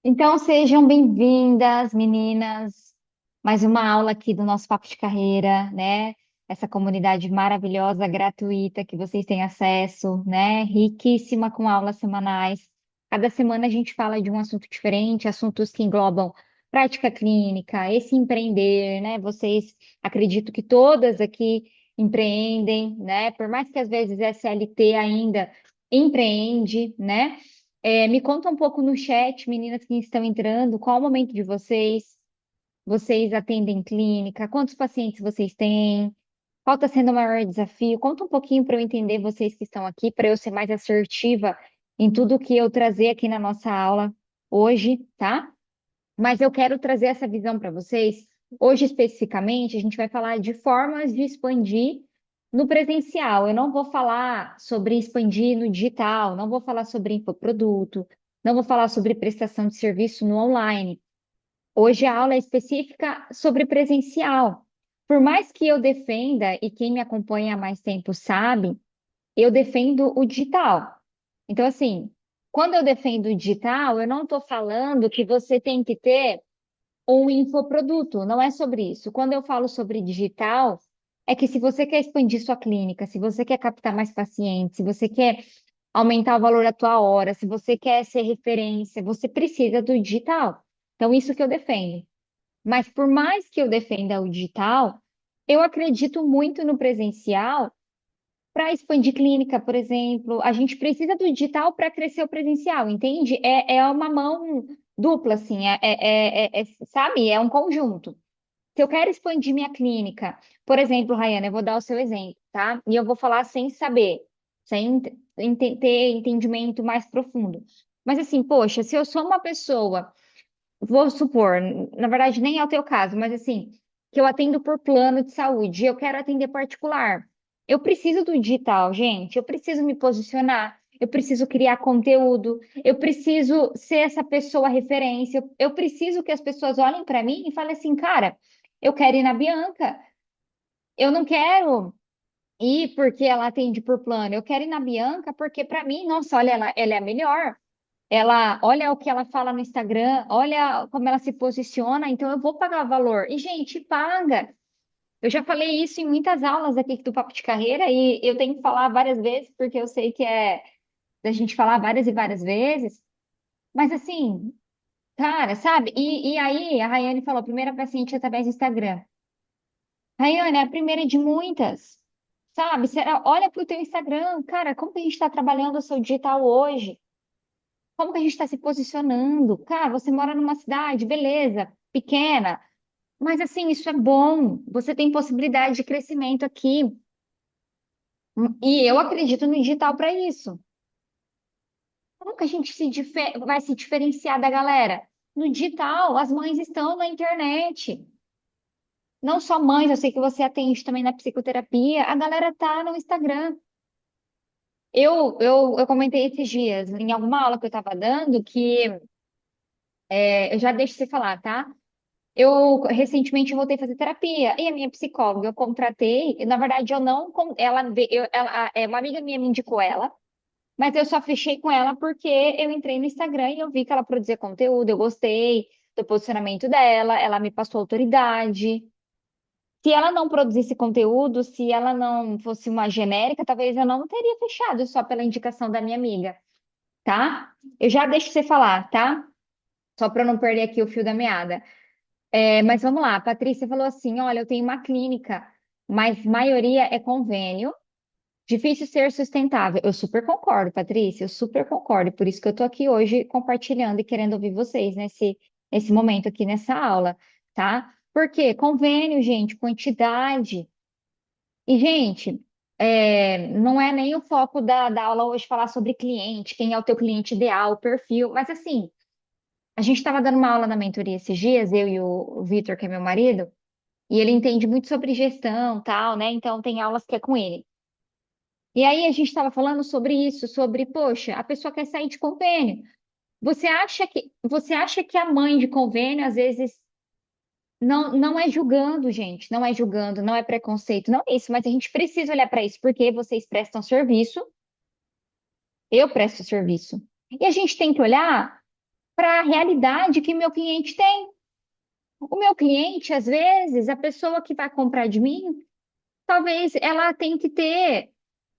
Então, sejam bem-vindas, meninas. Mais uma aula aqui do nosso Papo de Carreira, né? Essa comunidade maravilhosa, gratuita, que vocês têm acesso, né? Riquíssima com aulas semanais. Cada semana a gente fala de um assunto diferente, assuntos que englobam prática clínica, esse empreender, né? Vocês, acredito que todas aqui empreendem, né? Por mais que às vezes SLT ainda empreende, né? Me conta um pouco no chat, meninas que estão entrando, qual o momento de vocês? Vocês atendem clínica? Quantos pacientes vocês têm? Qual está sendo o maior desafio? Conta um pouquinho para eu entender vocês que estão aqui, para eu ser mais assertiva em tudo que eu trazer aqui na nossa aula hoje, tá? Mas eu quero trazer essa visão para vocês. Hoje, especificamente, a gente vai falar de formas de expandir no presencial. Eu não vou falar sobre expandir no digital, não vou falar sobre infoproduto, não vou falar sobre prestação de serviço no online. Hoje a aula é específica sobre presencial. Por mais que eu defenda, e quem me acompanha há mais tempo sabe, eu defendo o digital. Então, assim, quando eu defendo o digital, eu não estou falando que você tem que ter um infoproduto, não é sobre isso. Quando eu falo sobre digital, é que se você quer expandir sua clínica, se você quer captar mais pacientes, se você quer aumentar o valor da tua hora, se você quer ser referência, você precisa do digital. Então, isso que eu defendo. Mas por mais que eu defenda o digital, eu acredito muito no presencial para expandir clínica, por exemplo. A gente precisa do digital para crescer o presencial, entende? É uma mão dupla, assim, sabe? É um conjunto. Se eu quero expandir minha clínica, por exemplo, Rayana, eu vou dar o seu exemplo, tá? E eu vou falar sem saber, sem ter entendimento mais profundo. Mas assim, poxa, se eu sou uma pessoa, vou supor, na verdade nem é o teu caso, mas assim, que eu atendo por plano de saúde, eu quero atender particular. Eu preciso do digital, gente, eu preciso me posicionar, eu preciso criar conteúdo, eu preciso ser essa pessoa referência, eu preciso que as pessoas olhem para mim e falem assim, cara, eu quero ir na Bianca, eu não quero ir porque ela atende por plano, eu quero ir na Bianca porque para mim, nossa, olha, ela é a melhor. Ela, olha o que ela fala no Instagram, olha como ela se posiciona, então eu vou pagar valor. E, gente, paga. Eu já falei isso em muitas aulas aqui do Papo de Carreira e eu tenho que falar várias vezes, porque eu sei que é da gente falar várias e várias vezes. Mas, assim, cara, sabe? E aí, a Rayane falou, primeira paciente através do Instagram. Rayane, é a primeira de muitas, sabe? Olha para o teu Instagram, cara, como que a gente está trabalhando o seu digital hoje? Como que a gente está se posicionando? Cara, você mora numa cidade, beleza, pequena, mas assim, isso é bom. Você tem possibilidade de crescimento aqui. E eu acredito no digital para isso. Como que a gente vai se diferenciar da galera? No digital, as mães estão na internet. Não só mães, eu sei que você atende também na psicoterapia. A galera tá no Instagram. Eu comentei esses dias, em alguma aula que eu estava dando, que eu já deixo você falar, tá? Eu recentemente voltei a fazer terapia e a minha psicóloga eu contratei, na verdade eu não, uma amiga minha me indicou ela, mas eu só fechei com ela porque eu entrei no Instagram e eu vi que ela produzia conteúdo, eu gostei do posicionamento dela, ela me passou autoridade. Se ela não produzisse conteúdo, se ela não fosse uma genérica, talvez eu não teria fechado só pela indicação da minha amiga, tá? Eu já deixo você falar, tá? Só para eu não perder aqui o fio da meada. Mas vamos lá, a Patrícia falou assim: olha, eu tenho uma clínica, mas maioria é convênio, difícil ser sustentável. Eu super concordo, Patrícia, eu super concordo. Por isso que eu estou aqui hoje compartilhando e querendo ouvir vocês nesse momento aqui nessa aula, tá? Por quê? Convênio, gente, quantidade. E, gente, não é nem o foco da aula hoje falar sobre cliente, quem é o teu cliente ideal, o perfil, mas assim. A gente estava dando uma aula na mentoria esses dias, eu e o Vitor, que é meu marido, e ele entende muito sobre gestão, tal, né? Então tem aulas que é com ele. E aí a gente estava falando sobre isso, sobre, poxa, a pessoa quer sair de convênio. Você acha que a mãe de convênio às vezes não é julgando, gente, não é julgando, não é preconceito, não é isso, mas a gente precisa olhar para isso porque vocês prestam serviço, eu presto serviço. E a gente tem que olhar para a realidade que meu cliente tem. O meu cliente, às vezes, a pessoa que vai comprar de mim, talvez ela tenha que ter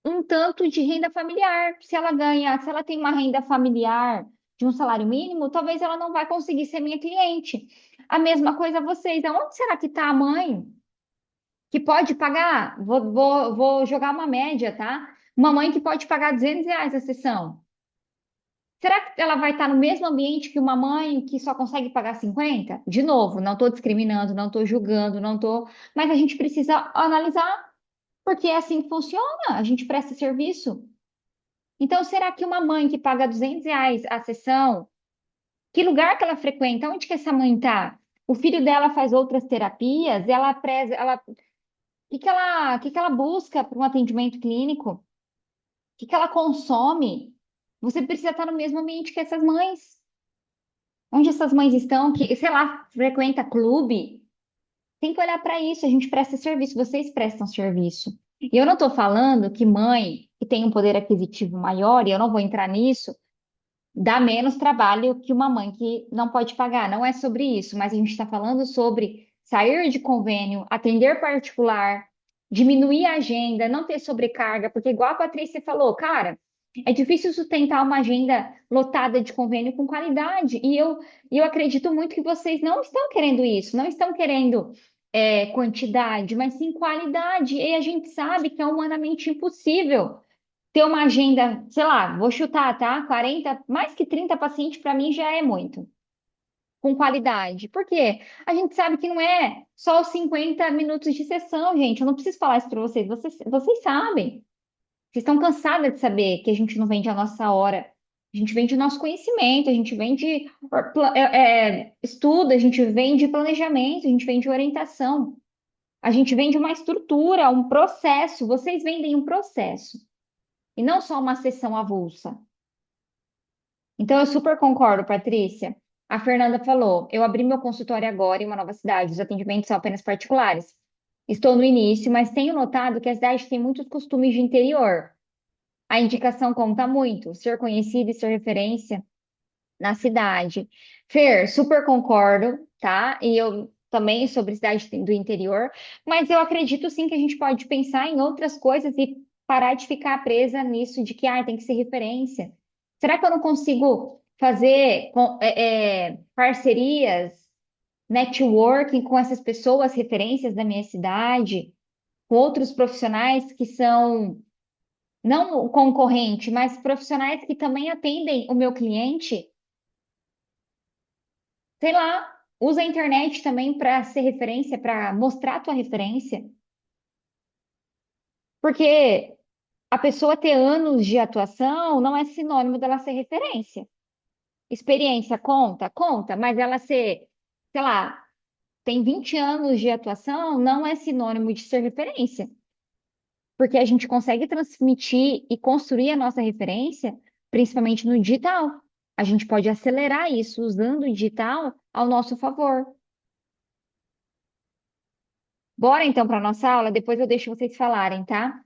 um tanto de renda familiar. Se ela tem uma renda familiar de um salário mínimo, talvez ela não vai conseguir ser minha cliente. A mesma coisa vocês. Aonde será que está a mãe que pode pagar? Vou jogar uma média, tá? Uma mãe que pode pagar R$ 200 a sessão. Será que ela vai estar no mesmo ambiente que uma mãe que só consegue pagar 50? De novo, não estou discriminando, não estou julgando, não estou. Mas a gente precisa analisar, porque é assim que funciona. A gente presta serviço. Então, será que uma mãe que paga R$ 200 a sessão, que lugar que ela frequenta? Onde que essa mãe está? O filho dela faz outras terapias, ela preza, o que que ela busca para um atendimento clínico? O que que ela consome? Você precisa estar no mesmo ambiente que essas mães. Onde essas mães estão, que, sei lá, frequenta clube, tem que olhar para isso. A gente presta serviço, vocês prestam serviço. E eu não estou falando que mãe que tem um poder aquisitivo maior, e eu não vou entrar nisso, dá menos trabalho que uma mãe que não pode pagar. Não é sobre isso, mas a gente está falando sobre sair de convênio, atender particular, diminuir a agenda, não ter sobrecarga, porque igual a Patrícia falou, cara, é difícil sustentar uma agenda lotada de convênio com qualidade. E eu acredito muito que vocês não estão querendo isso, não estão querendo quantidade, mas sim qualidade. E a gente sabe que é humanamente impossível ter uma agenda, sei lá, vou chutar, tá? 40, mais que 30 pacientes para mim já é muito, com qualidade. Por quê? A gente sabe que não é só os 50 minutos de sessão, gente. Eu não preciso falar isso para vocês, vocês sabem. Vocês estão cansadas de saber que a gente não vende a nossa hora. A gente vende o nosso conhecimento, a gente vende estudo, a gente vende planejamento, a gente vende orientação, a gente vende uma estrutura, um processo. Vocês vendem um processo e não só uma sessão avulsa. Então, eu super concordo, Patrícia. A Fernanda falou: eu abri meu consultório agora em uma nova cidade, os atendimentos são apenas particulares. Estou no início, mas tenho notado que a cidade tem muitos costumes de interior. A indicação conta muito, ser conhecida e ser referência na cidade. Fer, super concordo, tá? E eu também sobre cidade do interior, mas eu acredito sim que a gente pode pensar em outras coisas e parar de ficar presa nisso de que tem que ser referência. Será que eu não consigo fazer parcerias, networking com essas pessoas, referências da minha cidade, com outros profissionais que são não o concorrente, mas profissionais que também atendem o meu cliente? Sei lá, usa a internet também para ser referência, para mostrar a tua referência. Porque a pessoa ter anos de atuação não é sinônimo dela ser referência. Experiência conta? Conta, mas ela ser, sei lá, tem 20 anos de atuação não é sinônimo de ser referência. Porque a gente consegue transmitir e construir a nossa referência, principalmente no digital. A gente pode acelerar isso usando o digital ao nosso favor. Bora então para nossa aula, depois eu deixo vocês falarem, tá?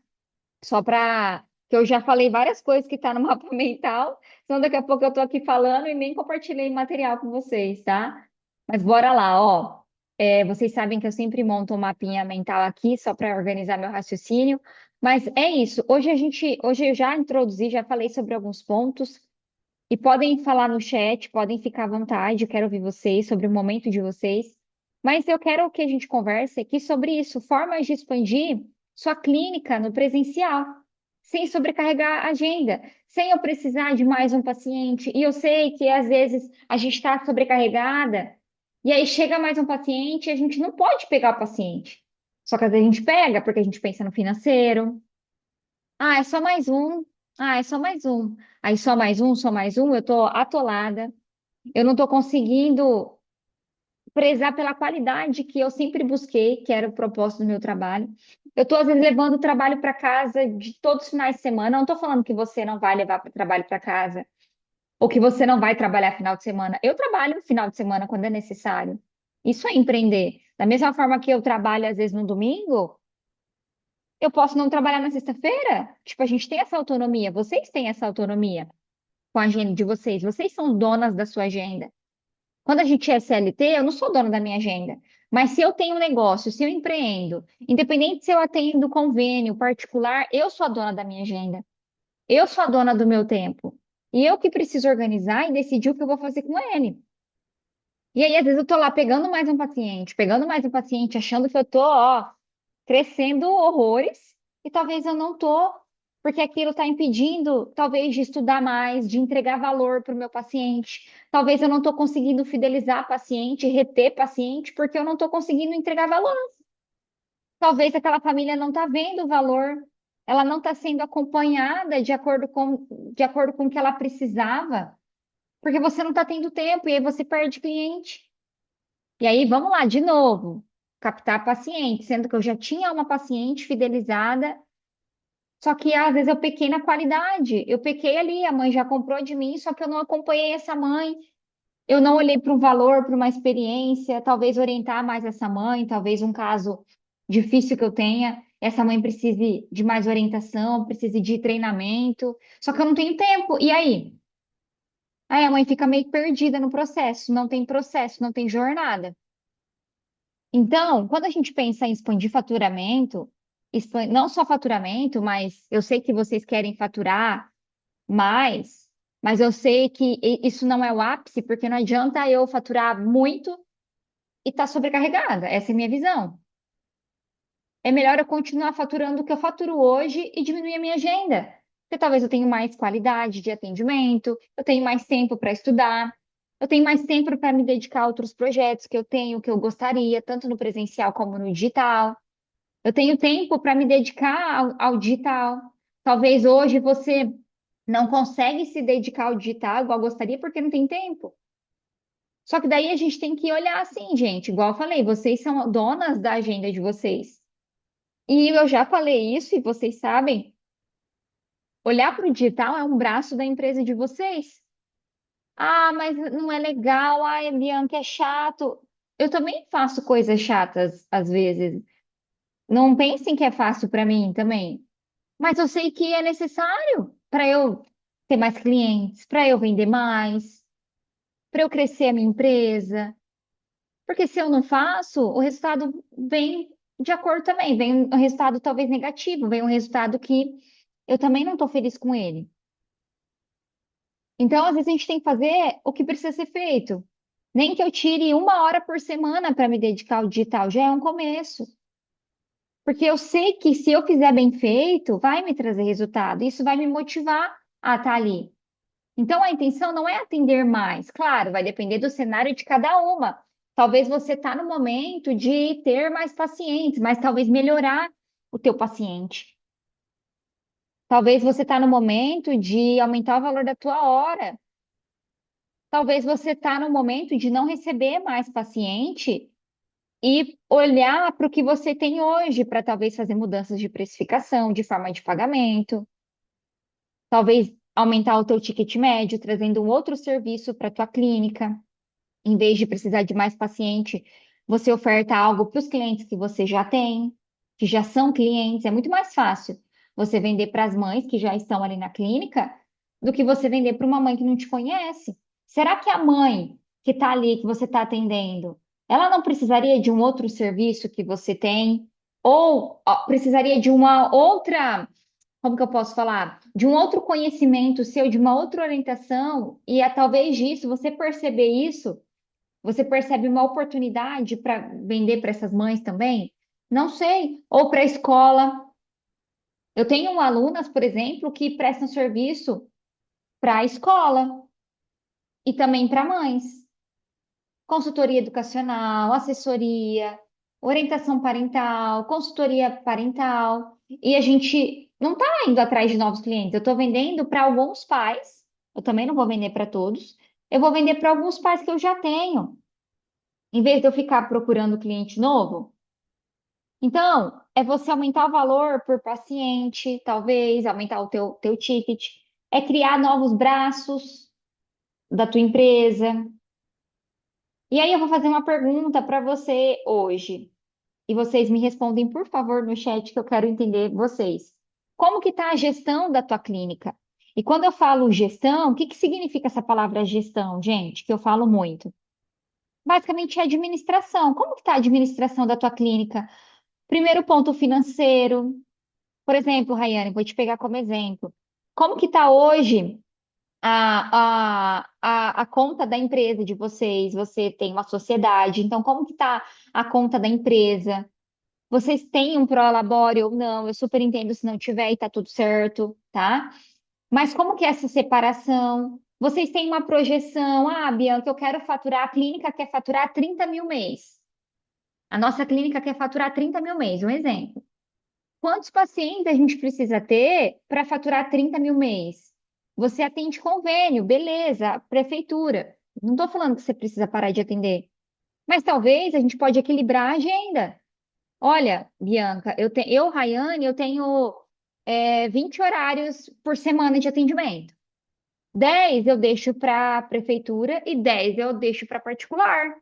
Só para que eu já falei várias coisas que tá no mapa mental, senão daqui a pouco eu tô aqui falando e nem compartilhei material com vocês, tá? Mas bora lá, ó. Vocês sabem que eu sempre monto um mapinha mental aqui só para organizar meu raciocínio, mas é isso. Hoje eu já introduzi, já falei sobre alguns pontos e podem falar no chat, podem ficar à vontade, eu quero ouvir vocês sobre o momento de vocês. Mas eu quero que a gente converse aqui sobre isso, formas de expandir sua clínica no presencial, sem sobrecarregar a agenda, sem eu precisar de mais um paciente. E eu sei que às vezes a gente está sobrecarregada, e aí chega mais um paciente e a gente não pode pegar o paciente. Só que às vezes a gente pega porque a gente pensa no financeiro. Ah, é só mais um. Ah, é só mais um. Aí só mais um, eu tô atolada. Eu não tô conseguindo prezar pela qualidade que eu sempre busquei, que era o propósito do meu trabalho. Eu tô às vezes levando o trabalho para casa de todos os finais de semana. Não tô falando que você não vai levar o trabalho para casa ou que você não vai trabalhar final de semana. Eu trabalho no final de semana quando é necessário. Isso é empreender. Da mesma forma que eu trabalho às vezes no domingo, eu posso não trabalhar na sexta-feira? Tipo, a gente tem essa autonomia, vocês têm essa autonomia. com a agenda de vocês. Vocês são donas da sua agenda. Quando a gente é CLT, eu não sou dona da minha agenda. Mas se eu tenho um negócio, se eu empreendo, independente se eu atendo convênio particular, eu sou a dona da minha agenda. Eu sou a dona do meu tempo. E eu que preciso organizar e decidir o que eu vou fazer com ele. E aí, às vezes, eu tô lá pegando mais um paciente, achando que eu tô, ó, crescendo horrores, e talvez eu não tô, porque aquilo está impedindo, talvez, de estudar mais, de entregar valor para o meu paciente. Talvez eu não estou conseguindo fidelizar paciente, reter paciente, porque eu não estou conseguindo entregar valor. Talvez aquela família não está vendo o valor, ela não está sendo acompanhada de acordo com o que ela precisava, porque você não está tendo tempo, e aí você perde cliente. E aí, vamos lá, de novo, captar paciente, sendo que eu já tinha uma paciente fidelizada, só que às vezes eu pequei na qualidade. Eu pequei ali, a mãe já comprou de mim, só que eu não acompanhei essa mãe. Eu não olhei para um valor, para uma experiência, talvez orientar mais essa mãe, talvez um caso difícil que eu tenha, essa mãe precise de mais orientação, precise de treinamento, só que eu não tenho tempo. E aí? Aí a mãe fica meio perdida no processo, não tem jornada. Então, quando a gente pensa em expandir faturamento, não só faturamento, mas eu sei que vocês querem faturar mais, mas eu sei que isso não é o ápice, porque não adianta eu faturar muito e estar sobrecarregada. Essa é a minha visão. É melhor eu continuar faturando o que eu faturo hoje e diminuir a minha agenda. Porque talvez eu tenha mais qualidade de atendimento, eu tenho mais tempo para estudar, eu tenho mais tempo para me dedicar a outros projetos que eu tenho, que eu gostaria, tanto no presencial como no digital. Eu tenho tempo para me dedicar ao digital. Talvez hoje você não consegue se dedicar ao digital igual gostaria porque não tem tempo. Só que daí a gente tem que olhar assim, gente, igual eu falei, vocês são donas da agenda de vocês. E eu já falei isso e vocês sabem, olhar para o digital é um braço da empresa de vocês. Ah, mas não é legal, ai, Bianca, é chato. Eu também faço coisas chatas às vezes. Não pensem que é fácil para mim também. Mas eu sei que é necessário para eu ter mais clientes, para eu vender mais, para eu crescer a minha empresa. Porque se eu não faço, o resultado vem de acordo também, vem um resultado talvez negativo, vem um resultado que eu também não estou feliz com ele. Então, às vezes, a gente tem que fazer o que precisa ser feito. Nem que eu tire 1 hora por semana para me dedicar ao digital, já é um começo. Porque eu sei que se eu fizer bem feito, vai me trazer resultado. Isso vai me motivar a estar ali. Então, a intenção não é atender mais. Claro, vai depender do cenário de cada uma. Talvez você está no momento de ter mais pacientes, mas talvez melhorar o teu paciente. Talvez você está no momento de aumentar o valor da tua hora. Talvez você está no momento de não receber mais paciente e olhar para o que você tem hoje, para talvez fazer mudanças de precificação, de forma de pagamento. Talvez aumentar o teu ticket médio, trazendo um outro serviço para a tua clínica. Em vez de precisar de mais paciente, você oferta algo para os clientes que você já tem, que já são clientes. É muito mais fácil você vender para as mães que já estão ali na clínica do que você vender para uma mãe que não te conhece. Será que a mãe que está ali, que você está atendendo, ela não precisaria de um outro serviço que você tem? Ou ó, precisaria de uma outra, como que eu posso falar? De um outro conhecimento seu, de uma outra orientação, e talvez disso, você perceber isso, você percebe uma oportunidade para vender para essas mães também? Não sei. Ou para a escola. Eu tenho alunas, por exemplo, que prestam serviço para a escola e também para mães. Consultoria educacional, assessoria, orientação parental, consultoria parental. E a gente não está indo atrás de novos clientes. Eu estou vendendo para alguns pais. Eu também não vou vender para todos. Eu vou vender para alguns pais que eu já tenho. Em vez de eu ficar procurando cliente novo. Então, é você aumentar o valor por paciente, talvez, aumentar o teu ticket. É criar novos braços da tua empresa. E aí eu vou fazer uma pergunta para você hoje. E vocês me respondem, por favor, no chat, que eu quero entender vocês. Como que está a gestão da tua clínica? E quando eu falo gestão, o que que significa essa palavra gestão, gente? Que eu falo muito. Basicamente é administração. Como que está a administração da tua clínica? Primeiro ponto financeiro. Por exemplo, Rayane, vou te pegar como exemplo. Como que está hoje a conta da empresa de vocês? Você tem uma sociedade, então como que está a conta da empresa? Vocês têm um prolabore ou não? Eu super entendo se não tiver e tá tudo certo, tá? Mas como que é essa separação? Vocês têm uma projeção? Ah, Bianca, eu quero faturar, a clínica quer faturar 30 mil mês. A nossa clínica quer faturar 30 mil mês, um exemplo. Quantos pacientes a gente precisa ter para faturar 30 mil mês? Você atende convênio, beleza, prefeitura. Não estou falando que você precisa parar de atender, mas talvez a gente pode equilibrar a agenda. Olha, Bianca, Rayane, eu tenho 20 horários por semana de atendimento. 10 eu deixo para prefeitura e 10 eu deixo para particular.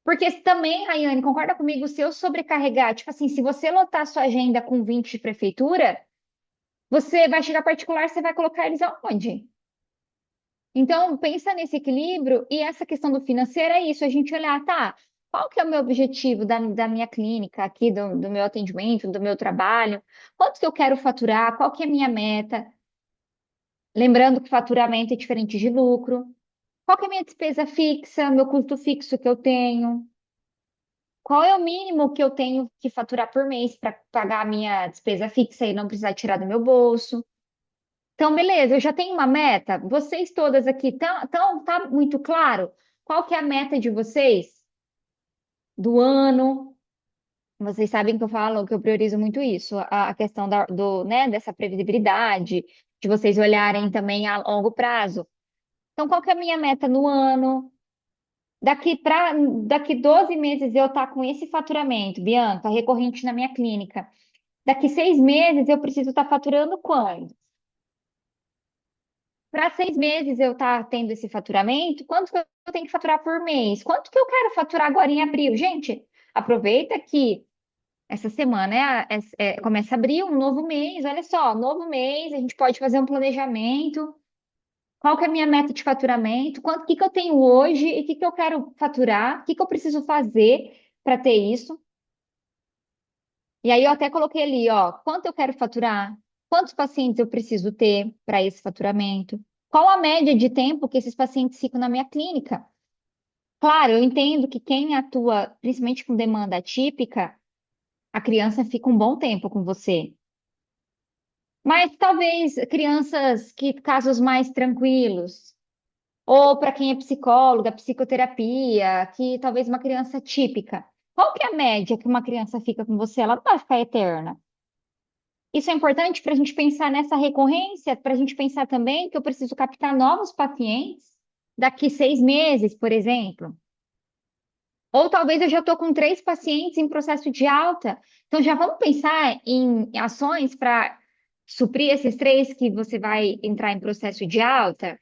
Porque se também, Rayane, concorda comigo, se eu sobrecarregar, tipo assim, se você lotar sua agenda com 20 de prefeitura, você vai chegar particular, você vai colocar eles aonde? Então, pensa nesse equilíbrio e essa questão do financeiro é isso, a gente olhar, tá, qual que é o meu objetivo da minha clínica aqui, do meu atendimento, do meu trabalho, quanto que eu quero faturar, qual que é a minha meta, lembrando que faturamento é diferente de lucro, qual que é a minha despesa fixa, meu custo fixo que eu tenho, qual é o mínimo que eu tenho que faturar por mês para pagar a minha despesa fixa e não precisar tirar do meu bolso. Então, beleza, eu já tenho uma meta. Vocês todas aqui, tá muito claro qual que é a meta de vocês do ano? Vocês sabem que eu falo que eu priorizo muito isso, a questão né, dessa previsibilidade, de vocês olharem também a longo prazo. Então, qual que é a minha meta no ano? Daqui 12 meses eu estar com esse faturamento, Bianca, recorrente na minha clínica. Daqui 6 meses eu preciso estar faturando quanto? Para 6 meses eu estar tendo esse faturamento, quanto que eu tenho que faturar por mês? Quanto que eu quero faturar agora em abril? Gente, aproveita que essa semana começa abril, um novo mês. Olha só, novo mês, a gente pode fazer um planejamento. Qual que é a minha meta de faturamento? Que eu tenho hoje e o que eu quero faturar? O que eu preciso fazer para ter isso? E aí eu até coloquei ali, ó, quanto eu quero faturar? Quantos pacientes eu preciso ter para esse faturamento? Qual a média de tempo que esses pacientes ficam na minha clínica? Claro, eu entendo que quem atua, principalmente com demanda atípica, a criança fica um bom tempo com você. Mas talvez crianças que casos mais tranquilos, ou para quem é psicóloga, psicoterapia, que talvez uma criança típica. Qual que é a média que uma criança fica com você? Ela não vai ficar eterna. Isso é importante para a gente pensar nessa recorrência, para a gente pensar também que eu preciso captar novos pacientes daqui 6 meses, por exemplo. Ou talvez eu já estou com 3 pacientes em processo de alta. Então já vamos pensar em ações para suprir esses 3 que você vai entrar em processo de alta.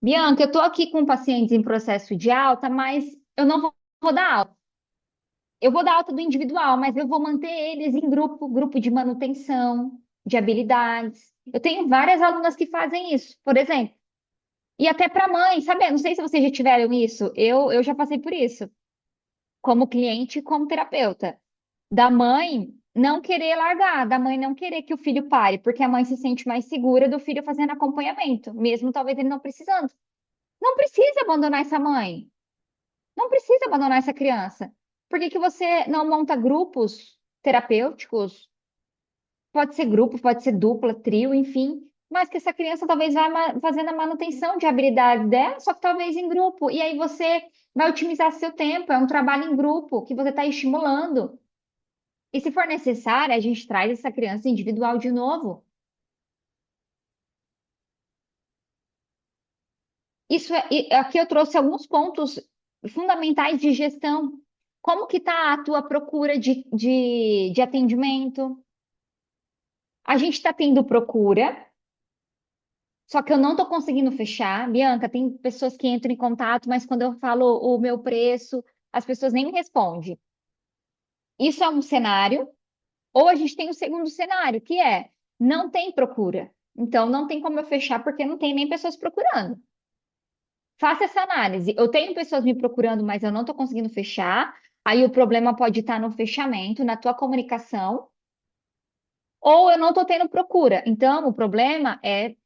Bianca, eu estou aqui com pacientes em processo de alta, mas eu não vou dar alta. Eu vou dar alta do individual, mas eu vou manter eles em grupo de manutenção, de habilidades. Eu tenho várias alunas que fazem isso, por exemplo. E até para mãe, sabe? Não sei se vocês já tiveram isso. Eu já passei por isso, como cliente e como terapeuta. Da mãe não querer largar, da mãe não querer que o filho pare, porque a mãe se sente mais segura do filho fazendo acompanhamento, mesmo talvez ele não precisando. Não precisa abandonar essa mãe. Não precisa abandonar essa criança. Por que que você não monta grupos terapêuticos? Pode ser grupo, pode ser dupla, trio, enfim. Mas que essa criança talvez vá fazendo a manutenção de habilidade dela, só que talvez em grupo. E aí você vai otimizar seu tempo. É um trabalho em grupo que você está estimulando. E se for necessário, a gente traz essa criança individual de novo. Aqui eu trouxe alguns pontos fundamentais de gestão. Como que está a tua procura de atendimento? A gente está tendo procura, só que eu não estou conseguindo fechar. Bianca, tem pessoas que entram em contato, mas quando eu falo o meu preço, as pessoas nem me respondem. Isso é um cenário. Ou a gente tem o segundo cenário, que é não tem procura. Então não tem como eu fechar porque não tem nem pessoas procurando. Faça essa análise. Eu tenho pessoas me procurando, mas eu não estou conseguindo fechar. Aí o problema pode estar no fechamento, na tua comunicação, ou eu não estou tendo procura. Então o problema é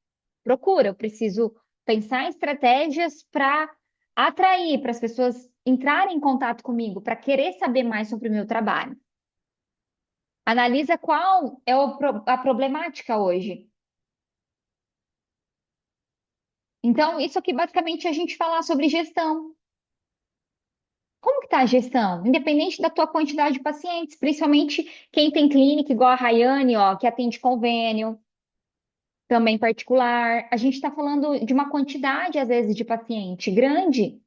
procura. Eu preciso pensar em estratégias para atrair, para as pessoas entrarem em contato comigo, para querer saber mais sobre o meu trabalho. Analisa qual é a problemática hoje. Então, isso aqui basicamente é a gente falar sobre gestão. Como que está a gestão? Independente da tua quantidade de pacientes, principalmente quem tem clínica, igual a Rayane, ó, que atende convênio, também particular. A gente está falando de uma quantidade, às vezes, de paciente grande.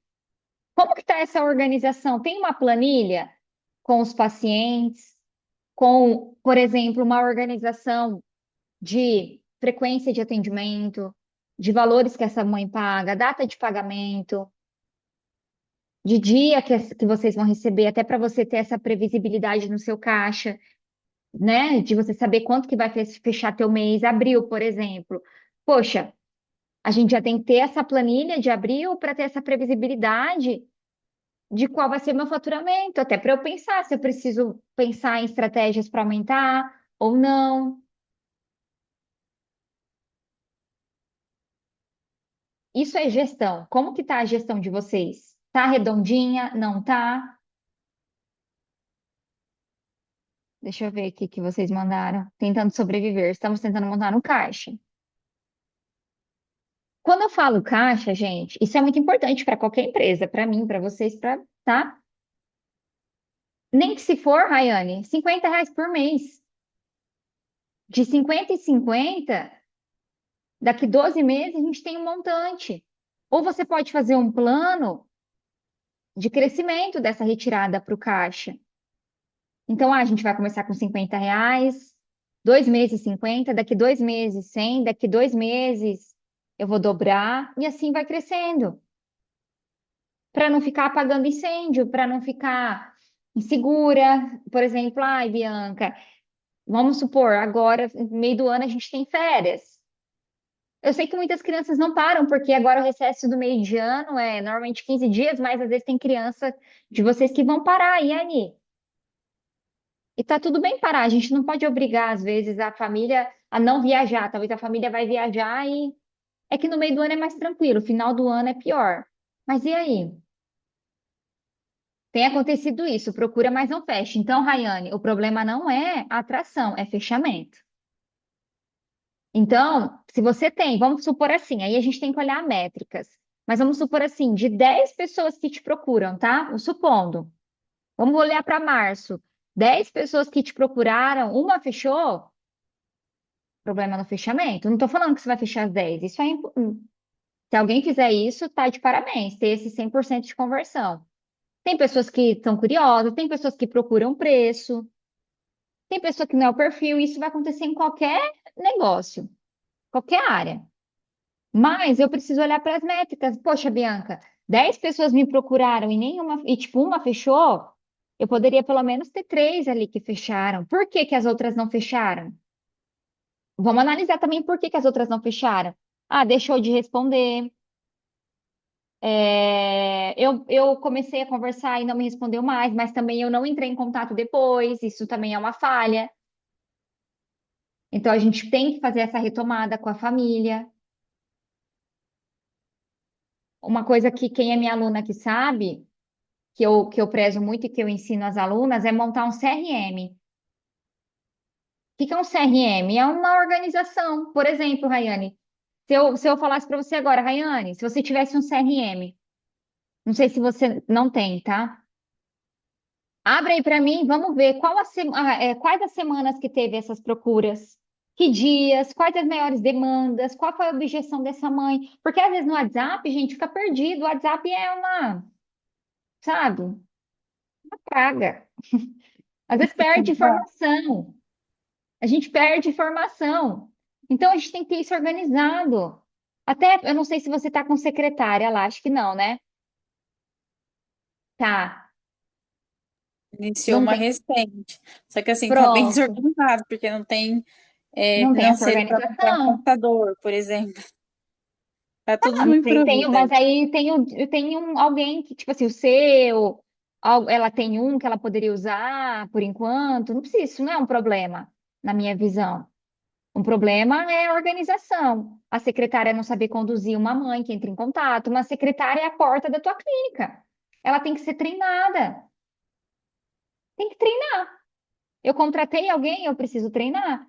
Como que está essa organização? Tem uma planilha com os pacientes, com, por exemplo, uma organização de frequência de atendimento, de valores que essa mãe paga, data de pagamento, de dia que vocês vão receber, até para você ter essa previsibilidade no seu caixa, né? De você saber quanto que vai fechar teu mês, abril, por exemplo. Poxa, a gente já tem que ter essa planilha de abril para ter essa previsibilidade de qual vai ser meu faturamento, até para eu pensar se eu preciso pensar em estratégias para aumentar ou não. Isso é gestão. Como que tá a gestão de vocês? Tá redondinha? Não tá? Deixa eu ver aqui que vocês mandaram. Tentando sobreviver. Estamos tentando montar no caixa. Quando eu falo caixa, gente, isso é muito importante para qualquer empresa, para mim, para vocês, tá? Nem que se for, Rayane, R$ 50 por mês. De 50 em 50, daqui 12 meses a gente tem um montante. Ou você pode fazer um plano de crescimento dessa retirada para o caixa. Então, a gente vai começar com R$ 50, 2 meses 50, daqui 2 meses 100, daqui 2 meses eu vou dobrar, e assim vai crescendo, para não ficar apagando incêndio, para não ficar insegura. Por exemplo, ai, Bianca, vamos supor, agora, no meio do ano, a gente tem férias. Eu sei que muitas crianças não param, porque agora o recesso do meio de ano é normalmente 15 dias, mas às vezes tem criança de vocês que vão parar, e aí? E tá tudo bem parar, a gente não pode obrigar, às vezes, a família a não viajar. Talvez a família vai viajar e é que no meio do ano é mais tranquilo, final do ano é pior. Mas e aí? Tem acontecido isso, procura, mas não fecha. Então, Rayane, o problema não é a atração, é fechamento. Então, se você tem, vamos supor assim, aí a gente tem que olhar métricas, mas vamos supor assim, de 10 pessoas que te procuram, tá? Supondo, vamos olhar para março. 10 pessoas que te procuraram, uma fechou, problema no fechamento. Não estou falando que você vai fechar as 10. Isso é, se alguém fizer isso, tá de parabéns, ter esse 100% de conversão. Tem pessoas que estão curiosas, tem pessoas que procuram preço, tem pessoa que não é o perfil, isso vai acontecer em qualquer negócio, qualquer área. Mas eu preciso olhar para as métricas. Poxa, Bianca, 10 pessoas me procuraram e nenhuma, e tipo, uma fechou, eu poderia pelo menos ter três ali que fecharam. Por que que as outras não fecharam? Vamos analisar também por que que as outras não fecharam. Ah, deixou de responder. Eu comecei a conversar e não me respondeu mais, mas também eu não entrei em contato depois. Isso também é uma falha. Então a gente tem que fazer essa retomada com a família. Uma coisa que quem é minha aluna que sabe, que eu prezo muito e que eu ensino às alunas, é montar um CRM. O que que é um CRM? É uma organização. Por exemplo, Rayane, se eu falasse para você agora, Rayane, se você tivesse um CRM, não sei se você não tem, tá? Abre aí para mim, vamos ver quais as semanas que teve essas procuras, que dias, quais as maiores demandas, qual foi a objeção dessa mãe. Porque às vezes no WhatsApp, gente, fica perdido. O WhatsApp é uma, sabe, uma praga. Às vezes perde informação. A gente perde informação. Então a gente tem que ter isso organizado. Até, eu não sei se você está com secretária lá, acho que não, né? Tá. Iniciou Não uma tem. recente. Só que assim, tá bem Pronto. desorganizado, porque não tem. é, Não tem essa financeiro para comprar um organização. computador, por exemplo. Tá tudo Ah, no mas aí tem, improviso mas aí. aí tem alguém que, tipo assim, o seu, ela tem um que ela poderia usar por enquanto. Não precisa, isso não é um problema, na minha visão. Um problema é a organização. A secretária não saber conduzir uma mãe que entra em contato. Uma secretária é a porta da tua clínica. Ela tem que ser treinada. Tem que treinar. Eu contratei alguém, eu preciso treinar.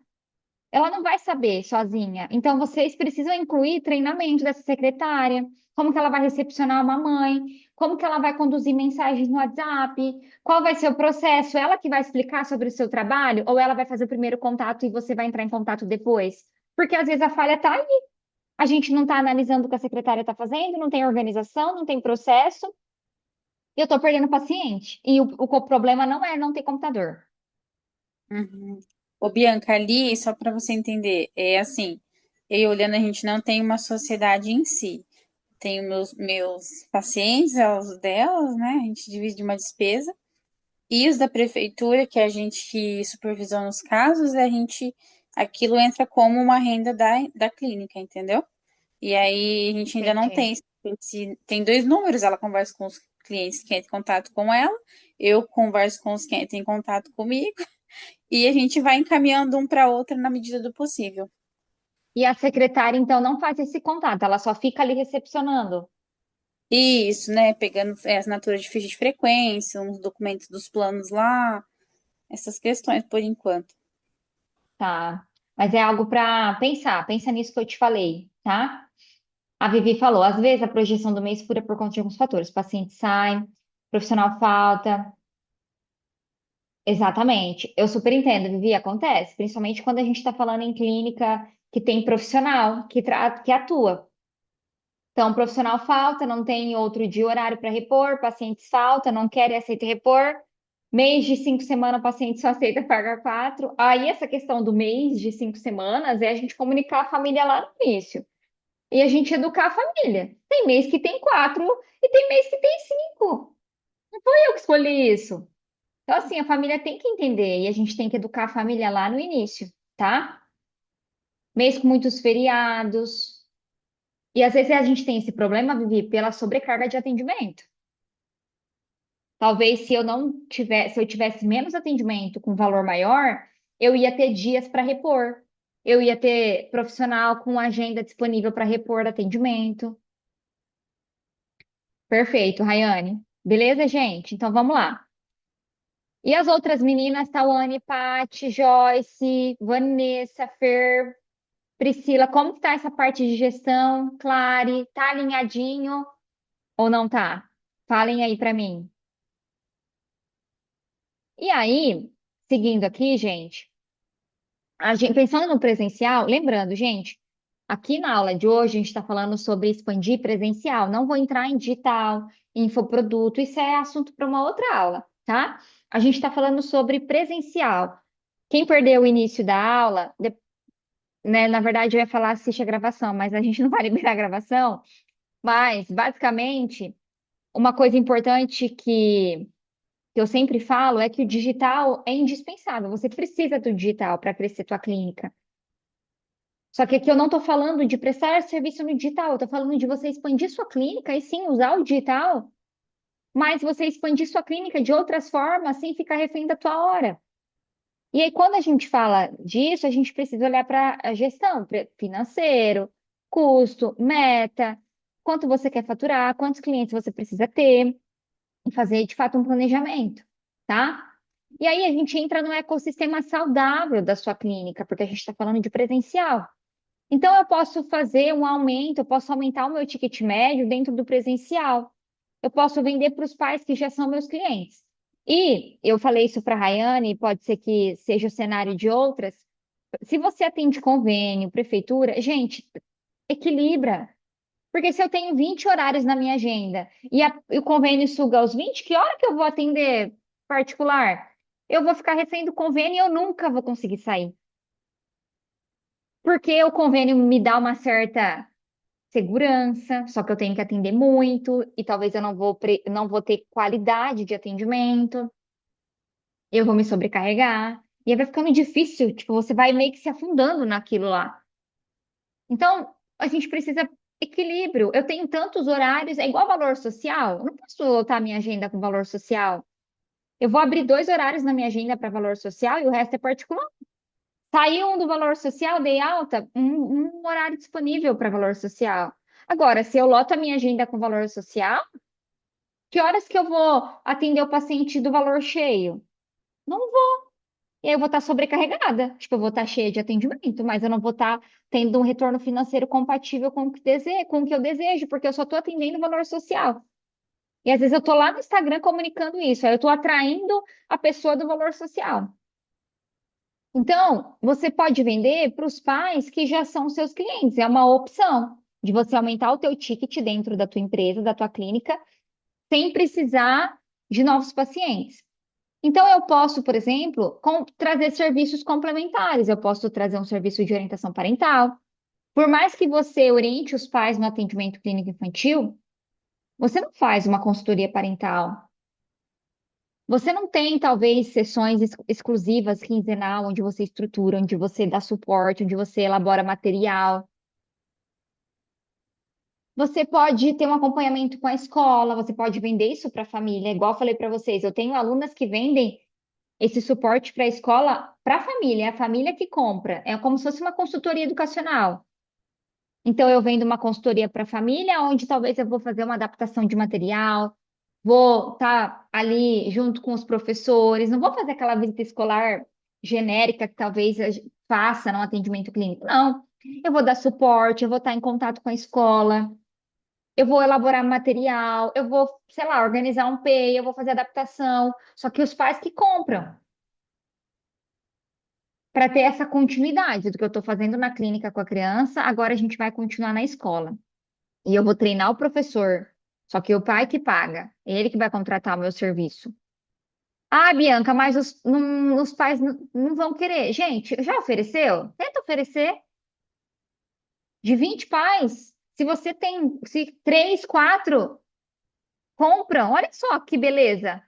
Ela não vai saber sozinha. Então, vocês precisam incluir treinamento dessa secretária, como que ela vai recepcionar uma mãe, como que ela vai conduzir mensagens no WhatsApp, qual vai ser o processo, ela que vai explicar sobre o seu trabalho, ou ela vai fazer o primeiro contato e você vai entrar em contato depois? Porque às vezes a falha está aí. A gente não está analisando o que a secretária está fazendo, não tem organização, não tem processo, e eu estou perdendo paciente. E o problema não é não ter computador. Uhum. Ô, Bianca, ali, só para você entender, é assim, eu olhando, a gente não tem uma sociedade em si. Tenho meus pacientes, os delas, né? A gente divide uma despesa. E os da prefeitura, que é a gente que supervisiona os casos, aquilo entra como uma renda da clínica, entendeu? E aí a gente ainda não Entendi. tem tem dois números, ela conversa com os clientes que entram em contato com ela, eu converso com os que entram em contato comigo, e a gente vai encaminhando um para outra na medida do possível. E a secretária, então, não faz esse contato, ela só fica ali recepcionando. Isso, né? Pegando assinatura de ficha de frequência, uns documentos dos planos lá, essas questões por enquanto. Tá. Mas é algo para pensar. Pensa nisso que eu te falei, tá? A Vivi falou, às vezes a projeção do mês fura por conta de alguns fatores. O paciente sai, profissional falta. Exatamente. Eu super entendo, Vivi, acontece. Principalmente quando a gente está falando em clínica que tem profissional que atua. Então, profissional falta, não tem outro dia horário para repor, pacientes falta, não quer e aceita repor. Mês de 5 semanas, o paciente só aceita pagar 4. Aí, essa questão do mês de 5 semanas é a gente comunicar a família lá no início. E a gente educar a família. Tem mês que tem 4 e tem mês que tem 5. Não foi eu que escolhi isso. Então, assim, a família tem que entender e a gente tem que educar a família lá no início, tá? Mês com muitos feriados. E às vezes a gente tem esse problema, Vivi, pela sobrecarga de atendimento. Talvez se eu não tivesse, se eu tivesse menos atendimento com valor maior, eu ia ter dias para repor. Eu ia ter profissional com agenda disponível para repor atendimento. Perfeito, Rayane. Beleza, gente? Então vamos lá. E as outras meninas, Tawane, Paty, Joyce, Vanessa, Fer, Priscila, como que tá essa parte de gestão? Clare, tá alinhadinho ou não tá? Falem aí para mim. E aí, seguindo aqui, gente, pensando no presencial, lembrando, gente, aqui na aula de hoje a gente está falando sobre expandir presencial. Não vou entrar em digital, infoproduto, isso é assunto para uma outra aula, tá? A gente está falando sobre presencial. Quem perdeu o início da aula, né, na verdade eu ia falar assiste a gravação, mas a gente não vai liberar a gravação. Mas, basicamente, uma coisa importante que eu sempre falo é que o digital é indispensável. Você precisa do digital para crescer tua clínica. Só que aqui eu não estou falando de prestar serviço no digital, eu estou falando de você expandir sua clínica e sim usar o digital, mas você expandir sua clínica de outras formas sem ficar refém da tua hora. E aí, quando a gente fala disso, a gente precisa olhar para a gestão, financeiro, custo, meta, quanto você quer faturar, quantos clientes você precisa ter, e fazer de fato um planejamento, tá? E aí a gente entra no ecossistema saudável da sua clínica, porque a gente está falando de presencial. Então, eu posso fazer um aumento, eu posso aumentar o meu ticket médio dentro do presencial. Eu posso vender para os pais que já são meus clientes. E eu falei isso para a Rayane, pode ser que seja o cenário de outras. Se você atende convênio, prefeitura, gente, equilibra. Porque se eu tenho 20 horários na minha agenda e o convênio suga os 20, que hora que eu vou atender particular? Eu vou ficar refém do convênio e eu nunca vou conseguir sair. Porque o convênio me dá uma certa segurança, só que eu tenho que atender muito e talvez eu não vou ter qualidade de atendimento, eu vou me sobrecarregar. E aí vai ficando difícil, tipo, você vai meio que se afundando naquilo lá. Então, a gente precisa equilíbrio. Eu tenho tantos horários, é igual valor social. Eu não posso lotar minha agenda com valor social. Eu vou abrir 2 horários na minha agenda para valor social e o resto é particular. Saiu um do valor social, dei alta, um horário disponível para valor social. Agora, se eu loto a minha agenda com valor social, que horas que eu vou atender o paciente do valor cheio? Não vou. E aí eu vou estar sobrecarregada. Tipo, eu vou estar cheia de atendimento, mas eu não vou estar tendo um retorno financeiro compatível com o que eu desejo, porque eu só estou atendendo o valor social. E às vezes eu estou lá no Instagram comunicando isso, aí eu estou atraindo a pessoa do valor social. Então, você pode vender para os pais que já são seus clientes. É uma opção de você aumentar o teu ticket dentro da tua empresa, da tua clínica, sem precisar de novos pacientes. Então, eu posso, por exemplo, trazer serviços complementares. Eu posso trazer um serviço de orientação parental. Por mais que você oriente os pais no atendimento clínico infantil, você não faz uma consultoria parental. Você não tem, talvez, sessões exclusivas quinzenal, onde você estrutura, onde você dá suporte, onde você elabora material. Você pode ter um acompanhamento com a escola, você pode vender isso para a família. Igual eu falei para vocês, eu tenho alunas que vendem esse suporte para a escola, para a família, é a família que compra. É como se fosse uma consultoria educacional. Então, eu vendo uma consultoria para a família, onde talvez eu vou fazer uma adaptação de material, vou estar ali junto com os professores, não vou fazer aquela visita escolar genérica que talvez a gente faça no atendimento clínico. Não. Eu vou dar suporte, eu vou estar em contato com a escola, eu vou elaborar material, eu vou, sei lá, organizar um PEI, eu vou fazer adaptação. Só que os pais que compram, para ter essa continuidade do que eu estou fazendo na clínica com a criança, agora a gente vai continuar na escola. E eu vou treinar o professor. Só que o pai que paga, é ele que vai contratar o meu serviço. Ah, Bianca, mas os pais não vão querer. Gente, já ofereceu? Tenta oferecer. De 20 pais, se você tem, se 3, 4 compram, olha só que beleza.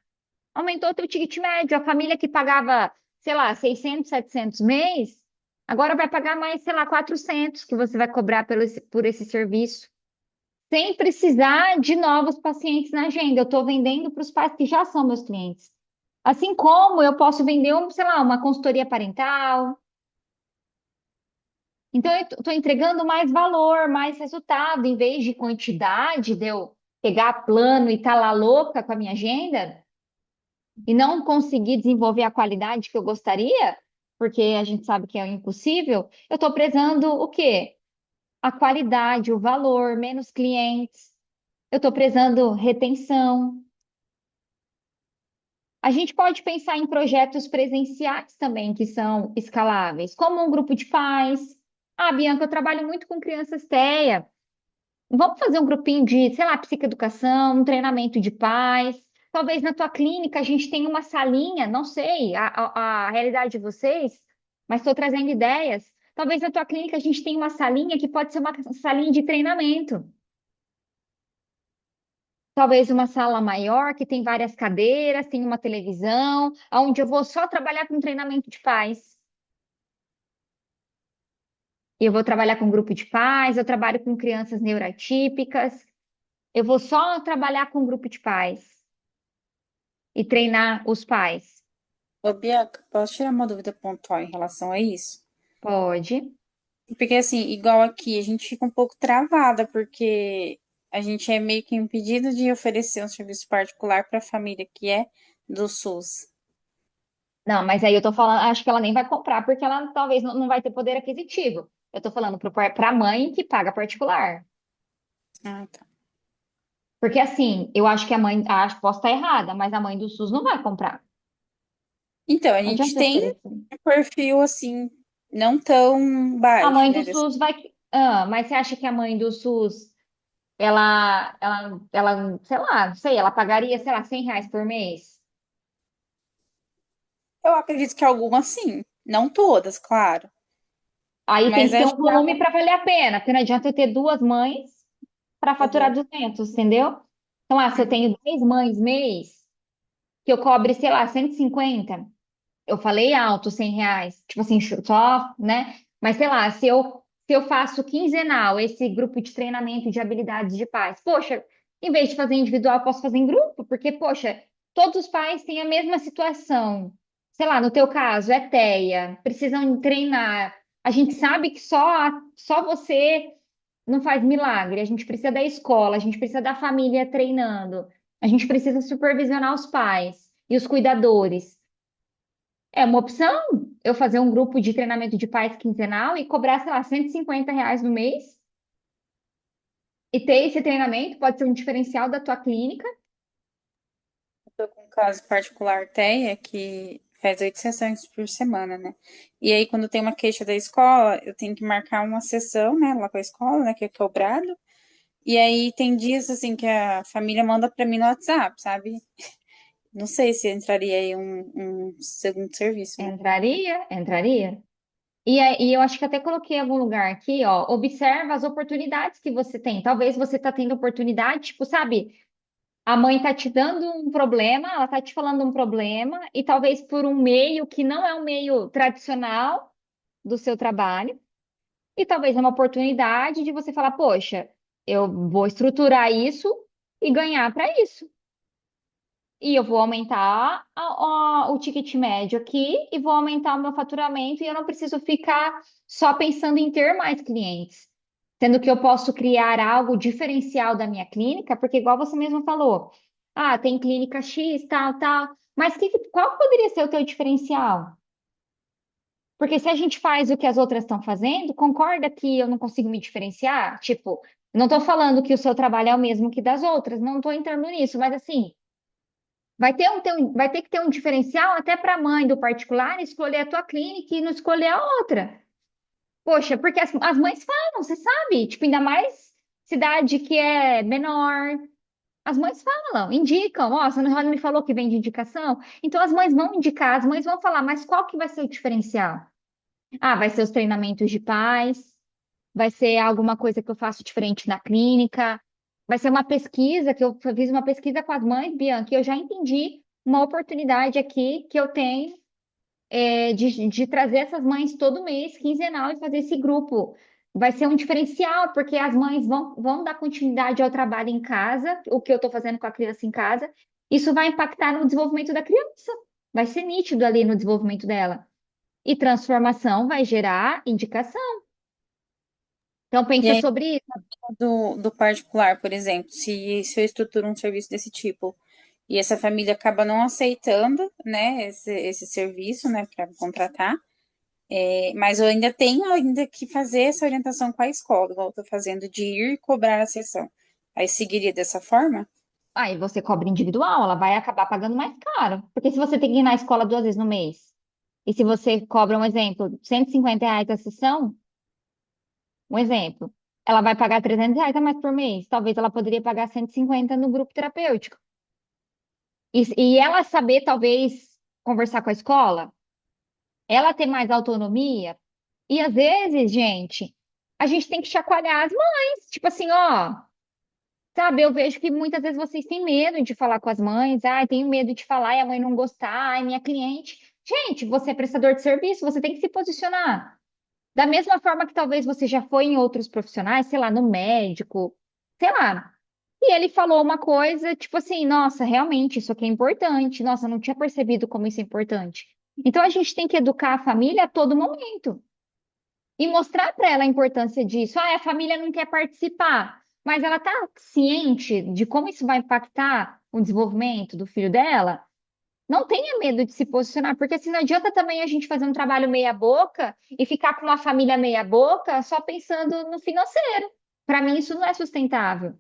Aumentou o teu ticket médio. A família que pagava, sei lá, 600, 700 mês, agora vai pagar mais, sei lá, 400 que você vai cobrar por esse serviço. Sem precisar de novos pacientes na agenda. Eu estou vendendo para os pais que já são meus clientes. Assim como eu posso vender, sei lá, uma consultoria parental. Então, eu estou entregando mais valor, mais resultado, em vez de quantidade, de eu pegar plano e estar lá louca com a minha agenda e não conseguir desenvolver a qualidade que eu gostaria, porque a gente sabe que é impossível. Eu estou prezando o quê? A qualidade, o valor, menos clientes. Eu estou prezando retenção. A gente pode pensar em projetos presenciais também, que são escaláveis, como um grupo de pais. Ah, Bianca, eu trabalho muito com crianças TEA. Vamos fazer um grupinho de, sei lá, psicoeducação, um treinamento de pais. Talvez na tua clínica a gente tenha uma salinha, não sei a realidade de vocês, mas estou trazendo ideias. Talvez na tua clínica a gente tenha uma salinha que pode ser uma salinha de treinamento. Talvez uma sala maior, que tem várias cadeiras, tem uma televisão, onde eu vou só trabalhar com treinamento de pais. Eu vou trabalhar com grupo de pais, eu trabalho com crianças neurotípicas. Eu vou só trabalhar com grupo de pais e treinar os pais. Ô, Bianca, posso tirar uma dúvida pontual em relação a isso? Pode. Porque, assim, igual aqui, a gente fica um pouco travada, porque a gente é meio que impedido de oferecer um serviço particular para a família que é do SUS. Não, mas aí eu tô falando, acho que ela nem vai comprar, porque ela talvez não vai ter poder aquisitivo. Eu tô falando para a mãe que paga particular. Ah, tá. Porque assim, eu acho que a mãe, acho que posso estar errada, mas a mãe do SUS não vai comprar. Então, a Não gente adianta eu tem oferecer. um perfil, assim, não tão A baixo, mãe do né? SUS vai. Ah, mas você acha que a mãe do SUS, sei lá, não sei, ela pagaria, sei lá, R$ 100 por mês? Eu acredito que algumas sim, não todas, claro. Aí tem Mas que ter acho um que volume para valer a pena, porque não adianta eu ter 2 mães para faturar Uhum. 200, entendeu? Então, se eu tenho 10 mães mês, que eu cobre, sei lá, 150, eu falei alto, R$ 100, tipo assim, só, né? Mas sei lá, se eu faço quinzenal esse grupo de treinamento de habilidades de paz, poxa, em vez de fazer individual, eu posso fazer em grupo, porque, poxa, todos os pais têm a mesma situação. Sei lá, no teu caso, é TEA, precisam treinar. A gente sabe que só você não faz milagre. A gente precisa da escola, a gente precisa da família treinando, a gente precisa supervisionar os pais e os cuidadores. É uma opção eu fazer um grupo de treinamento de pais quinzenal e cobrar, sei lá, R$ 150 no mês e ter esse treinamento, pode ser um diferencial da tua clínica. Tô com um caso particular, TEA, que faz 8 sessões por semana, né? E aí, quando tem uma queixa da escola, eu tenho que marcar uma sessão, né, lá com a escola, né, que é cobrado. E aí, tem dias, assim, que a família manda pra mim no WhatsApp, sabe? Não sei se entraria aí um segundo serviço, né? Entraria, entraria. E eu acho que até coloquei em algum lugar aqui, ó, observa as oportunidades que você tem. Talvez você tá tendo oportunidade, tipo, sabe, a mãe tá te dando um problema, ela tá te falando um problema, e talvez por um meio que não é um meio tradicional do seu trabalho, e talvez é uma oportunidade de você falar, poxa, eu vou estruturar isso e ganhar para isso. E eu vou aumentar o ticket médio aqui e vou aumentar o meu faturamento e eu não preciso ficar só pensando em ter mais clientes. Sendo que eu posso criar algo diferencial da minha clínica, porque igual você mesmo falou, ah, tem clínica X, tal, tal, mas qual poderia ser o teu diferencial? Porque se a gente faz o que as outras estão fazendo, concorda que eu não consigo me diferenciar? Tipo, não estou falando que o seu trabalho é o mesmo que das outras, não estou entrando nisso, mas assim, vai ter que ter um diferencial até para a mãe do particular escolher a tua clínica e não escolher a outra. Poxa, porque as mães falam, você sabe, tipo, ainda mais cidade que é menor. As mães falam, indicam, ó, você não me falou que vem de indicação? Então as mães vão indicar, as mães vão falar, mas qual que vai ser o diferencial? Ah, vai ser os treinamentos de paz, vai ser alguma coisa que eu faço diferente na clínica, vai ser uma pesquisa, que eu fiz uma pesquisa com as mães, Bianca, e eu já entendi uma oportunidade aqui que eu tenho de trazer essas mães todo mês, quinzenal, e fazer esse grupo. Vai ser um diferencial, porque as mães vão dar continuidade ao trabalho em casa, o que eu estou fazendo com a criança em casa. Isso vai impactar no desenvolvimento da criança. Vai ser nítido ali no desenvolvimento dela. E transformação vai gerar indicação. Então, E pensa aí, sobre isso. do particular, por exemplo, se eu estruturo um serviço desse tipo e essa família acaba não aceitando, né, esse serviço, né, para contratar, mas eu ainda tenho ainda que fazer essa orientação com a escola, igual eu tô fazendo, de ir cobrar a sessão. Aí seguiria dessa forma? Aí você cobra individual, ela vai acabar pagando mais caro. Porque se você tem que ir na escola 2 vezes no mês, e se você cobra, um exemplo, R$ 150 a sessão, um exemplo, ela vai pagar R$ 300 a mais por mês. Talvez ela poderia pagar 150 no grupo terapêutico. E ela saber, talvez, conversar com a escola, ela ter mais autonomia. E às vezes, gente, a gente tem que chacoalhar as mães. Tipo assim, ó. Sabe, eu vejo que muitas vezes vocês têm medo de falar com as mães. Ai, tenho medo de falar e a mãe não gostar. Ai, minha cliente. Gente, você é prestador de serviço, você tem que se posicionar. Da mesma forma que talvez você já foi em outros profissionais, sei lá, no médico, sei lá. E ele falou uma coisa, tipo assim, nossa, realmente, isso aqui é importante. Nossa, eu não tinha percebido como isso é importante. Então a gente tem que educar a família a todo momento e mostrar para ela a importância disso. Ah, a família não quer participar, mas ela está ciente de como isso vai impactar o desenvolvimento do filho dela. Não tenha medo de se posicionar, porque assim não adianta também a gente fazer um trabalho meia boca e ficar com uma família meia boca só pensando no financeiro. Para mim isso não é sustentável.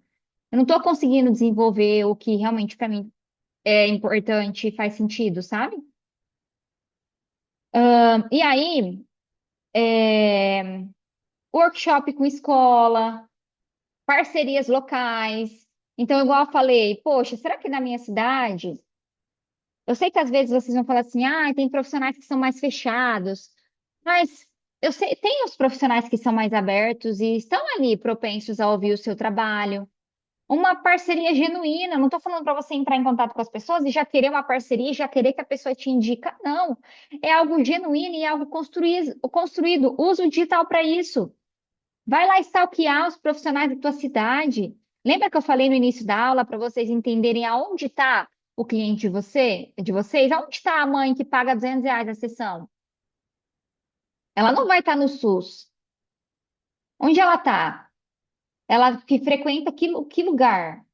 Eu não estou conseguindo desenvolver o que realmente para mim é importante e faz sentido, sabe? E aí, é, workshop com escola, parcerias locais. Então, igual eu falei, poxa, será que na minha cidade? Eu sei que às vezes vocês vão falar assim, ah, tem profissionais que são mais fechados, mas eu sei, tem os profissionais que são mais abertos e estão ali propensos a ouvir o seu trabalho. Uma parceria genuína. Não estou falando para você entrar em contato com as pessoas e já querer uma parceria, já querer que a pessoa te indica. Não. É algo genuíno e é algo construído. Usa o digital para isso. Vai lá stalkear os profissionais da tua cidade. Lembra que eu falei no início da aula para vocês entenderem aonde está o cliente de vocês? Aonde está a mãe que paga R$ 200 a sessão? Ela não vai estar no SUS. Onde ela está? Ela que frequenta que lugar?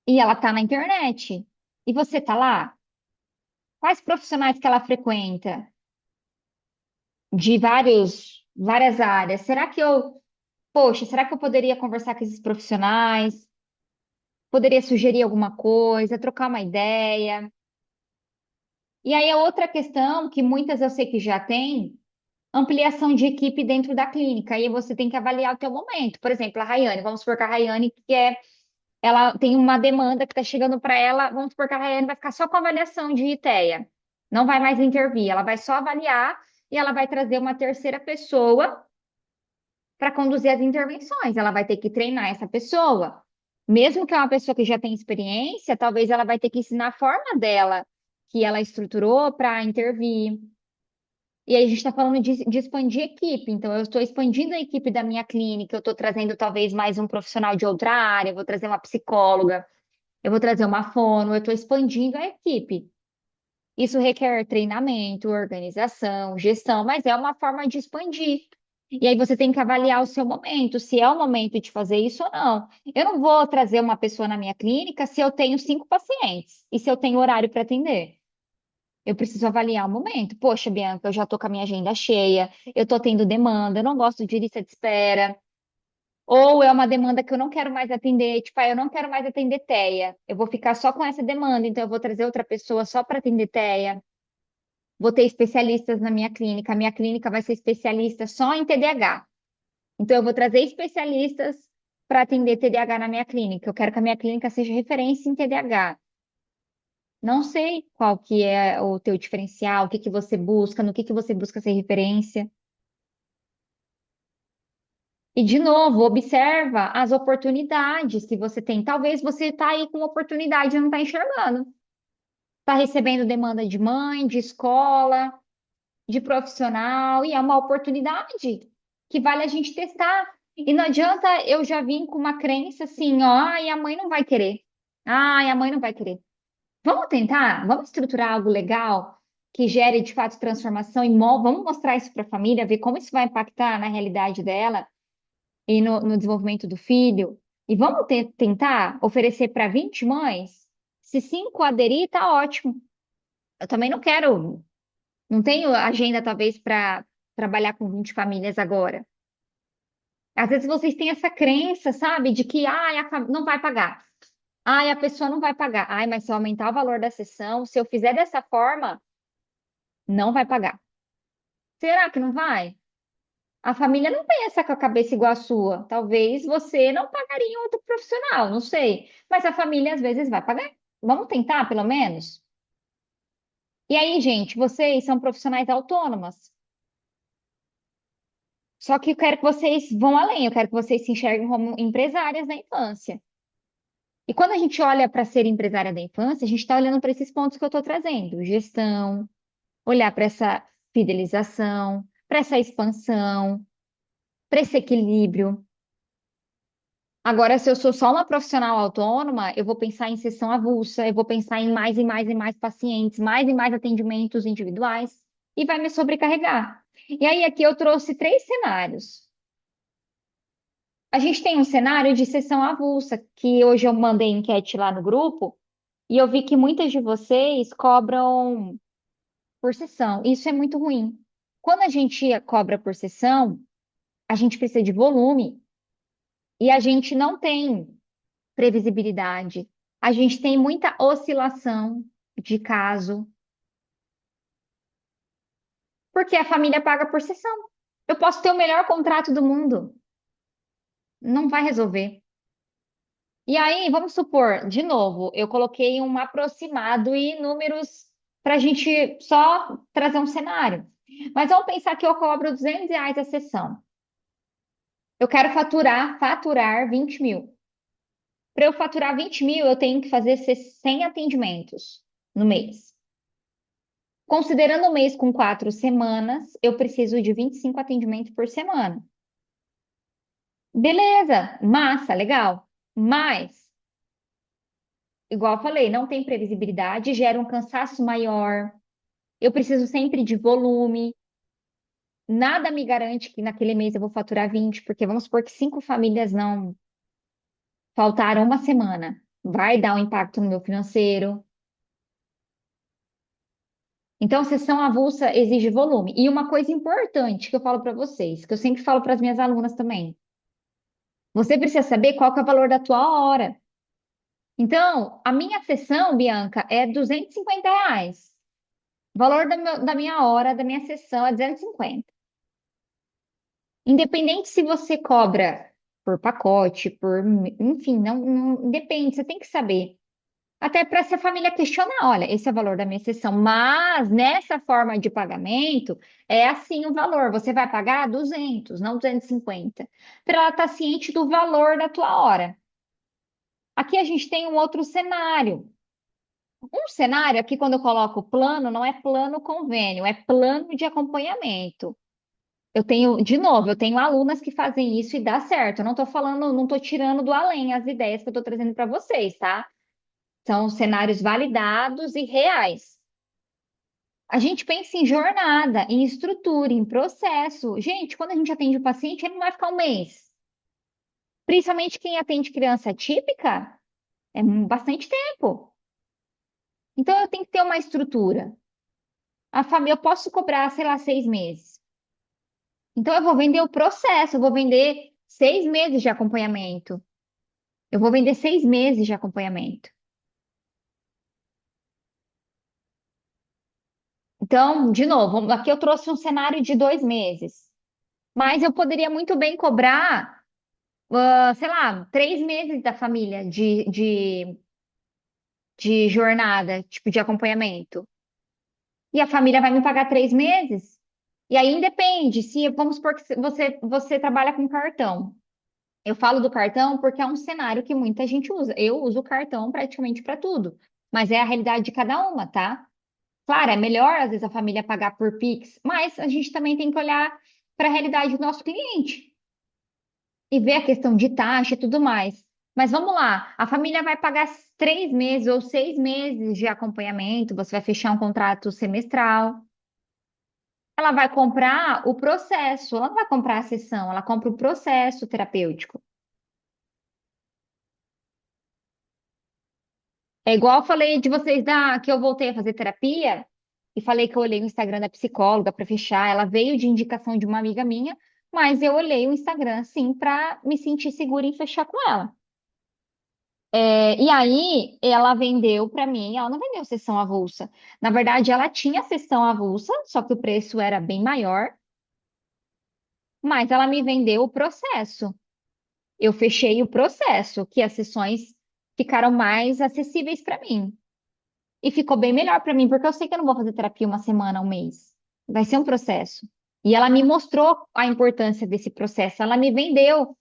E ela está na internet. E você está lá? Quais profissionais que ela frequenta? De várias áreas. Poxa, será que eu poderia conversar com esses profissionais? Poderia sugerir alguma coisa, trocar uma ideia. E aí, a outra questão, que muitas eu sei que já tem, ampliação de equipe dentro da clínica. Aí você tem que avaliar o teu momento. Por exemplo, a Rayane, vamos supor que a Rayane, ela tem uma demanda que está chegando para ela, vamos supor que a Rayane vai ficar só com avaliação de ITEA. Não vai mais intervir, ela vai só avaliar e ela vai trazer uma terceira pessoa para conduzir as intervenções. Ela vai ter que treinar essa pessoa. Mesmo que é uma pessoa que já tem experiência, talvez ela vai ter que ensinar a forma dela, que ela estruturou para intervir. E aí a gente está falando de expandir equipe. Então, eu estou expandindo a equipe da minha clínica, eu estou trazendo talvez mais um profissional de outra área, eu vou trazer uma psicóloga, eu vou trazer uma fono, eu estou expandindo a equipe. Isso requer treinamento, organização, gestão, mas é uma forma de expandir. E aí você tem que avaliar o seu momento, se é o momento de fazer isso ou não. Eu não vou trazer uma pessoa na minha clínica se eu tenho 5 pacientes e se eu tenho horário para atender. Eu preciso avaliar o momento. Poxa, Bianca, eu já estou com a minha agenda cheia, eu estou tendo demanda, eu não gosto de lista de espera. Ou é uma demanda que eu não quero mais atender, tipo, eu não quero mais atender TEA. Eu vou ficar só com essa demanda, então eu vou trazer outra pessoa só para atender TEA. Vou ter especialistas na minha clínica. A minha clínica vai ser especialista só em TDAH. Então, eu vou trazer especialistas para atender TDAH na minha clínica. Eu quero que a minha clínica seja referência em TDAH. Não sei qual que é o teu diferencial, o que que você busca, no que você busca ser referência. E, de novo, observa as oportunidades que você tem. Talvez você está aí com oportunidade e não está enxergando. Está recebendo demanda de mãe, de escola, de profissional, e é uma oportunidade que vale a gente testar. E não adianta eu já vim com uma crença assim, ó, ai, a mãe não vai querer. Ai, a mãe não vai querer. Vamos tentar? Vamos estruturar algo legal que gere de fato transformação e vamos mostrar isso para a família, ver como isso vai impactar na realidade dela e no desenvolvimento do filho. E vamos tentar oferecer para 20 mães? Se 5 aderir, tá ótimo. Eu também não quero, não tenho agenda talvez para trabalhar com 20 famílias agora. Às vezes vocês têm essa crença, sabe, de que ai, não vai pagar. Ai, a pessoa não vai pagar. Ai, mas se eu aumentar o valor da sessão, se eu fizer dessa forma, não vai pagar. Será que não vai? A família não pensa com a cabeça igual a sua. Talvez você não pagaria em outro profissional, não sei. Mas a família às vezes vai pagar. Vamos tentar, pelo menos? E aí, gente, vocês são profissionais autônomas. Só que eu quero que vocês vão além, eu quero que vocês se enxerguem como empresárias da infância. E quando a gente olha para ser empresária da infância, a gente está olhando para esses pontos que eu estou trazendo: gestão, olhar para essa fidelização, para essa expansão, para esse equilíbrio. Agora, se eu sou só uma profissional autônoma, eu vou pensar em sessão avulsa, eu vou pensar em mais e mais e mais pacientes, mais e mais atendimentos individuais, e vai me sobrecarregar. E aí, aqui eu trouxe 3 cenários. A gente tem um cenário de sessão avulsa, que hoje eu mandei enquete lá no grupo, e eu vi que muitas de vocês cobram por sessão. Isso é muito ruim. Quando a gente cobra por sessão, a gente precisa de volume e a gente não tem previsibilidade. A gente tem muita oscilação de caso, porque a família paga por sessão. Eu posso ter o melhor contrato do mundo, não vai resolver. E aí, vamos supor, de novo, eu coloquei um aproximado e números para a gente só trazer um cenário. Mas vamos pensar que eu cobro R$ 200 a sessão. Eu quero faturar 20 mil. Para eu faturar 20 mil, eu tenho que fazer 100 atendimentos no mês. Considerando o mês com 4 semanas, eu preciso de 25 atendimentos por semana. Beleza, massa, legal. Mas, igual eu falei, não tem previsibilidade, gera um cansaço maior. Eu preciso sempre de volume. Nada me garante que naquele mês eu vou faturar 20, porque vamos supor que 5 famílias não faltaram uma semana. Vai dar um impacto no meu financeiro. Então, sessão avulsa exige volume. E uma coisa importante que eu falo para vocês, que eu sempre falo para as minhas alunas também. Você precisa saber qual que é o valor da tua hora. Então, a minha sessão, Bianca, é R$ 250. O valor da minha hora, da minha sessão é 250. Independente se você cobra por pacote, enfim, não depende, você tem que saber. Até para essa família questionar, olha, esse é o valor da minha sessão, mas nessa forma de pagamento é assim o valor, você vai pagar 200, não 250, para ela estar ciente do valor da tua hora. Aqui a gente tem um outro cenário. Um cenário aqui, quando eu coloco plano, não é plano convênio, é plano de acompanhamento. Eu tenho, de novo, eu tenho alunas que fazem isso e dá certo. Eu não estou falando, não estou tirando do além as ideias que eu estou trazendo para vocês, tá? São cenários validados e reais. A gente pensa em jornada, em estrutura, em processo. Gente, quando a gente atende o paciente, ele não vai ficar um mês. Principalmente quem atende criança típica, é bastante tempo. Então, eu tenho que ter uma estrutura. A família, eu posso cobrar, sei lá, 6 meses. Então, eu vou vender o processo, eu vou vender 6 meses de acompanhamento. Eu vou vender 6 meses de acompanhamento. Então, de novo, aqui eu trouxe um cenário de 2 meses. Mas eu poderia muito bem cobrar, sei lá, 3 meses da família de jornada, tipo, de acompanhamento. E a família vai me pagar 3 meses. E aí independe, se vamos supor que você trabalha com cartão. Eu falo do cartão porque é um cenário que muita gente usa. Eu uso o cartão praticamente para tudo, mas é a realidade de cada uma, tá? Claro, é melhor às vezes a família pagar por Pix, mas a gente também tem que olhar para a realidade do nosso cliente e ver a questão de taxa e tudo mais. Mas vamos lá, a família vai pagar 3 meses ou 6 meses de acompanhamento, você vai fechar um contrato semestral. Ela vai comprar o processo, ela não vai comprar a sessão, ela compra o processo terapêutico. É igual eu falei de vocês que eu voltei a fazer terapia e falei que eu olhei o Instagram da psicóloga para fechar. Ela veio de indicação de uma amiga minha, mas eu olhei o Instagram sim para me sentir segura em fechar com ela. E aí ela vendeu para mim, ela não vendeu sessão avulsa. Na verdade, ela tinha sessão avulsa, só que o preço era bem maior, mas ela me vendeu o processo. Eu fechei o processo, que as sessões ficaram mais acessíveis para mim. E ficou bem melhor para mim, porque eu sei que eu não vou fazer terapia uma semana, um mês. Vai ser um processo. E ela me mostrou a importância desse processo. Ela me vendeu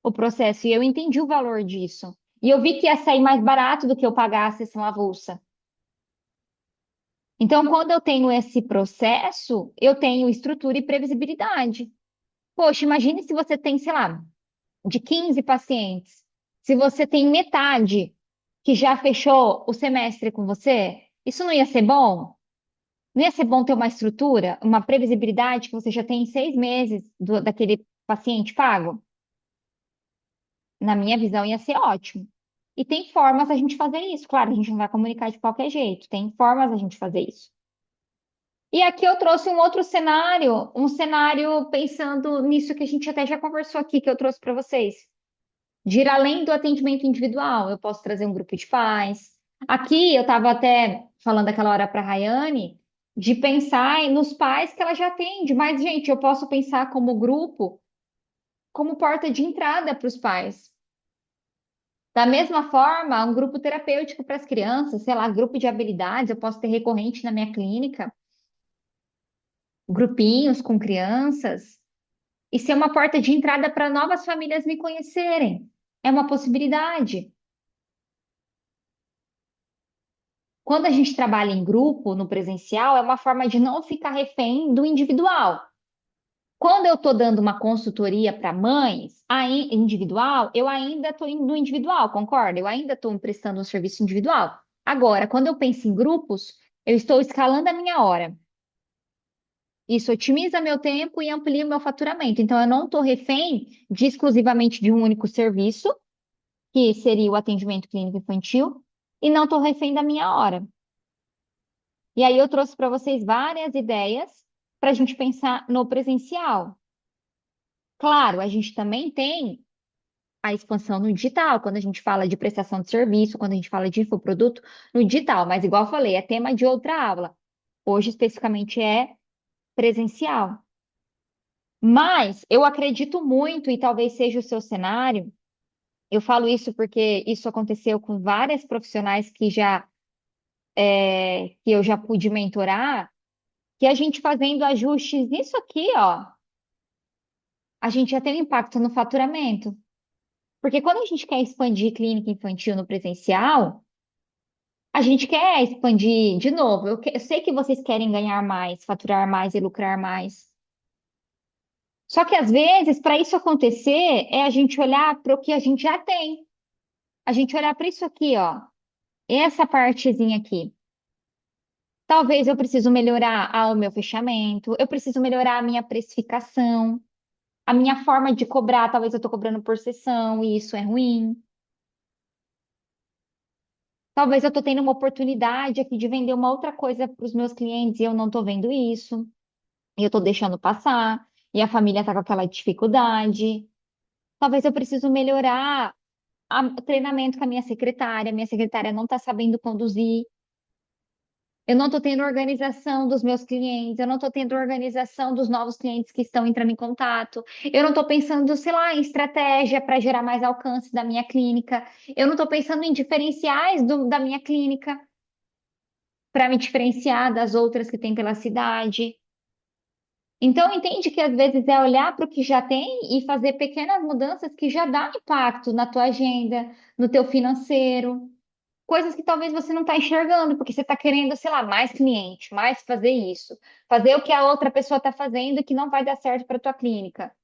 o processo e eu entendi o valor disso. E eu vi que ia sair mais barato do que eu pagar a sessão avulsa. Então, quando eu tenho esse processo, eu tenho estrutura e previsibilidade. Poxa, imagine se você tem, sei lá, de 15 pacientes. Se você tem metade que já fechou o semestre com você, isso não ia ser bom? Não ia ser bom ter uma estrutura, uma previsibilidade que você já tem 6 meses daquele paciente pago? Na minha visão, ia ser ótimo. E tem formas a gente fazer isso. Claro, a gente não vai comunicar de qualquer jeito, tem formas a gente fazer isso. E aqui eu trouxe um outro cenário, um cenário pensando nisso que a gente até já conversou aqui, que eu trouxe para vocês. De ir além do atendimento individual, eu posso trazer um grupo de pais. Aqui eu estava até falando aquela hora para a Rayane de pensar nos pais que ela já atende, mas, gente, eu posso pensar como grupo, como porta de entrada para os pais. Da mesma forma, um grupo terapêutico para as crianças, sei lá, grupo de habilidades, eu posso ter recorrente na minha clínica, grupinhos com crianças, e ser uma porta de entrada para novas famílias me conhecerem. É uma possibilidade. Quando a gente trabalha em grupo, no presencial, é uma forma de não ficar refém do individual. Quando eu estou dando uma consultoria para mães, individual, eu ainda estou indo no individual, concorda? Eu ainda estou prestando um serviço individual. Agora, quando eu penso em grupos, eu estou escalando a minha hora. Isso otimiza meu tempo e amplia o meu faturamento. Então, eu não estou refém de exclusivamente de um único serviço, que seria o atendimento clínico infantil, e não estou refém da minha hora. E aí eu trouxe para vocês várias ideias para a gente pensar no presencial. Claro, a gente também tem a expansão no digital, quando a gente fala de prestação de serviço, quando a gente fala de infoproduto no digital, mas igual eu falei, é tema de outra aula. Hoje, especificamente, é presencial. Mas eu acredito muito, e talvez seja o seu cenário, eu falo isso porque isso aconteceu com várias profissionais que eu já pude mentorar, que a gente fazendo ajustes nisso aqui, ó, a gente já tem um impacto no faturamento. Porque quando a gente quer expandir clínica infantil no presencial, a gente quer expandir de novo. Eu sei que vocês querem ganhar mais, faturar mais e lucrar mais. Só que às vezes, para isso acontecer, é a gente olhar para o que a gente já tem. A gente olhar para isso aqui, ó, essa partezinha aqui. Talvez eu preciso melhorar o meu fechamento, eu preciso melhorar a minha precificação, a minha forma de cobrar, talvez eu estou cobrando por sessão e isso é ruim. Talvez eu estou tendo uma oportunidade aqui de vender uma outra coisa para os meus clientes e eu não estou vendo isso, e eu estou deixando passar, e a família está com aquela dificuldade. Talvez eu preciso melhorar o treinamento com a minha secretária não está sabendo conduzir. Eu não estou tendo organização dos meus clientes, eu não estou tendo organização dos novos clientes que estão entrando em contato, eu não estou pensando, sei lá, em estratégia para gerar mais alcance da minha clínica, eu não estou pensando em diferenciais da minha clínica para me diferenciar das outras que tem pela cidade. Então, entende que às vezes é olhar para o que já tem e fazer pequenas mudanças que já dá impacto na tua agenda, no teu financeiro. Coisas que talvez você não está enxergando, porque você está querendo, sei lá, mais cliente, mais fazer isso, fazer o que a outra pessoa está fazendo que não vai dar certo para tua clínica,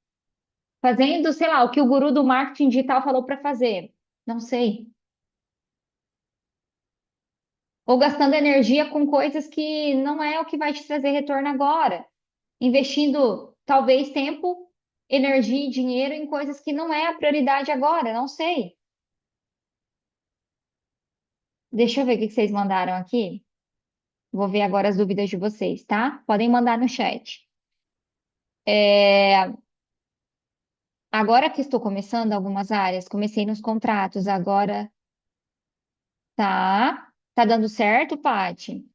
fazendo, sei lá, o que o guru do marketing digital falou para fazer, não sei, ou gastando energia com coisas que não é o que vai te trazer retorno agora, investindo talvez tempo, energia e dinheiro em coisas que não é a prioridade agora, não sei. Deixa eu ver o que vocês mandaram aqui. Vou ver agora as dúvidas de vocês, tá? Podem mandar no chat. É, agora que estou começando algumas áreas, comecei nos contratos, agora tá dando certo, Paty?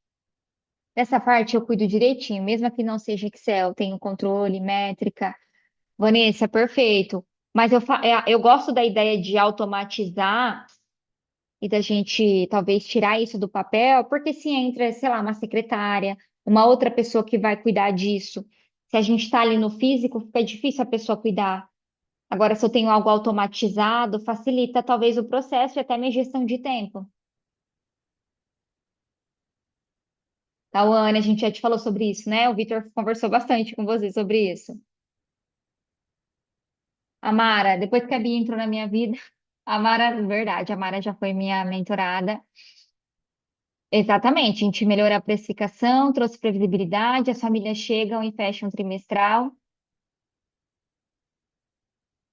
Essa parte eu cuido direitinho, mesmo que não seja Excel, tenho controle, métrica. Vanessa, perfeito. Mas eu gosto da ideia de automatizar e da gente talvez tirar isso do papel, porque se entra, sei lá, uma secretária, uma outra pessoa que vai cuidar disso, se a gente está ali no físico, fica difícil a pessoa cuidar. Agora, se eu tenho algo automatizado, facilita talvez o processo e até minha gestão de tempo. Tawane, a gente já te falou sobre isso, né? O Vitor conversou bastante com você sobre isso. A Mara, depois que a Bia entrou na minha vida, a Mara, verdade, a Mara já foi minha mentorada. Exatamente, a gente melhorou a precificação, trouxe previsibilidade, as famílias chegam e fecham trimestral.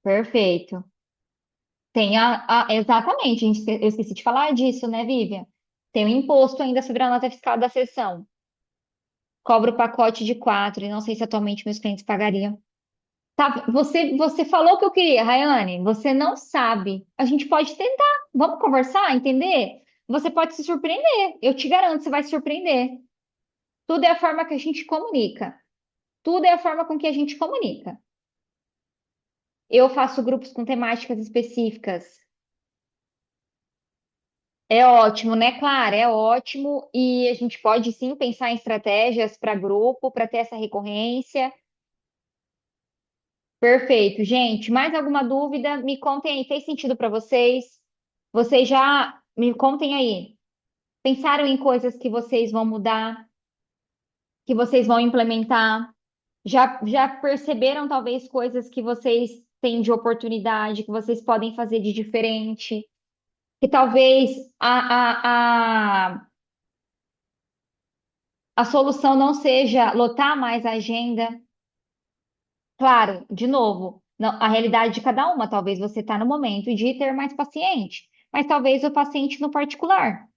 Perfeito. Exatamente, eu esqueci de falar disso, né, Vivian? Tem o imposto ainda sobre a nota fiscal da sessão. Cobro o pacote de quatro, e não sei se atualmente meus clientes pagariam. Tá, você falou o que eu queria, Rayane. Você não sabe. A gente pode tentar. Vamos conversar, entender? Você pode se surpreender. Eu te garanto, você vai se surpreender. Tudo é a forma que a gente comunica. Tudo é a forma com que a gente comunica. Eu faço grupos com temáticas específicas. É ótimo, né, Clara? É ótimo. E a gente pode sim pensar em estratégias para grupo, para ter essa recorrência. Perfeito, gente. Mais alguma dúvida? Me contem aí. Fez sentido para vocês? Vocês já me contem aí. Pensaram em coisas que vocês vão mudar, que vocês vão implementar? Já perceberam talvez coisas que vocês têm de oportunidade, que vocês podem fazer de diferente? Que talvez a solução não seja lotar mais a agenda. Claro, de novo, a realidade de cada uma. Talvez você está no momento de ter mais paciente, mas talvez o paciente no particular.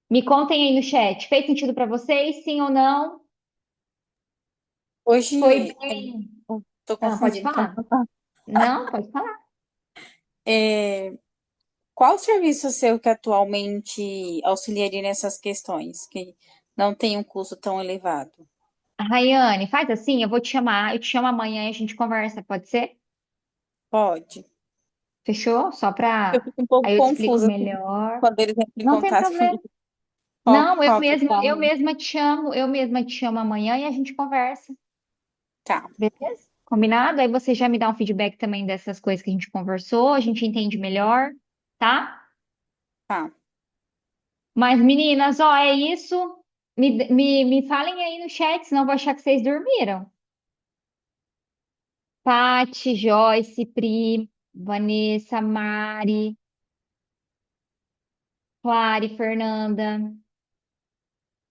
Me contem aí no chat. Fez sentido para vocês? Sim ou não? Foi Hoje, bem. tô Ah, pode confundindo. falar? Não, pode falar. É, qual serviço seu que atualmente auxiliaria nessas questões, que não tem um custo tão elevado? Rayane, faz assim, eu vou te chamar, eu te chamo amanhã e a gente conversa, pode ser? Pode. Fechou? Só Eu para. fico um pouco Aí eu te explico confusa assim, melhor. quando eles entram em Não tem contato problema. comigo. Não, Qual que tá? eu mesma te chamo amanhã e a gente conversa. Tá, Beleza? Combinado? Aí você já me dá um feedback também dessas coisas que a gente conversou, a gente entende melhor, tá? tá. Mas, meninas, ó, é isso. Me falem aí no chat, senão eu vou achar que vocês dormiram. Pati, Joyce, Pri, Vanessa, Mari, Clare, Fernanda.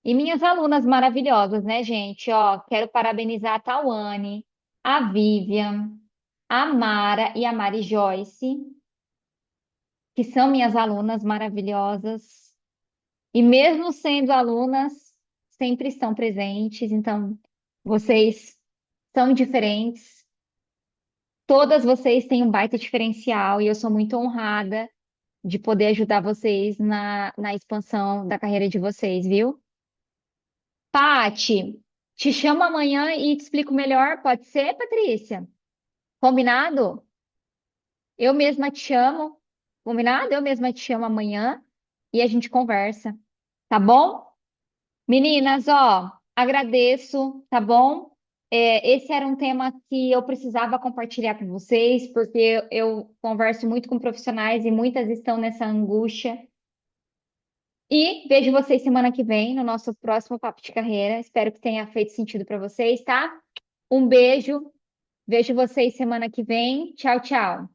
E minhas alunas maravilhosas, né, gente? Ó, quero parabenizar a Tawane, a Vivian, a Mara e a Mari Joyce, que são minhas alunas maravilhosas. E mesmo sendo alunas, sempre estão presentes. Então, vocês são diferentes. Todas vocês têm um baita diferencial e eu sou muito honrada de poder ajudar vocês na expansão da carreira de vocês, viu? Pati, te chamo amanhã e te explico melhor. Pode ser, Patrícia? Combinado? Eu mesma te chamo. Combinado? Eu mesma te chamo amanhã e a gente conversa. Tá bom? Meninas, ó, agradeço, tá bom? Esse era um tema que eu precisava compartilhar com vocês, porque eu converso muito com profissionais e muitas estão nessa angústia. E vejo vocês semana que vem no nosso próximo Papo de Carreira. Espero que tenha feito sentido para vocês, tá? Um beijo. Vejo vocês semana que vem. Tchau, tchau.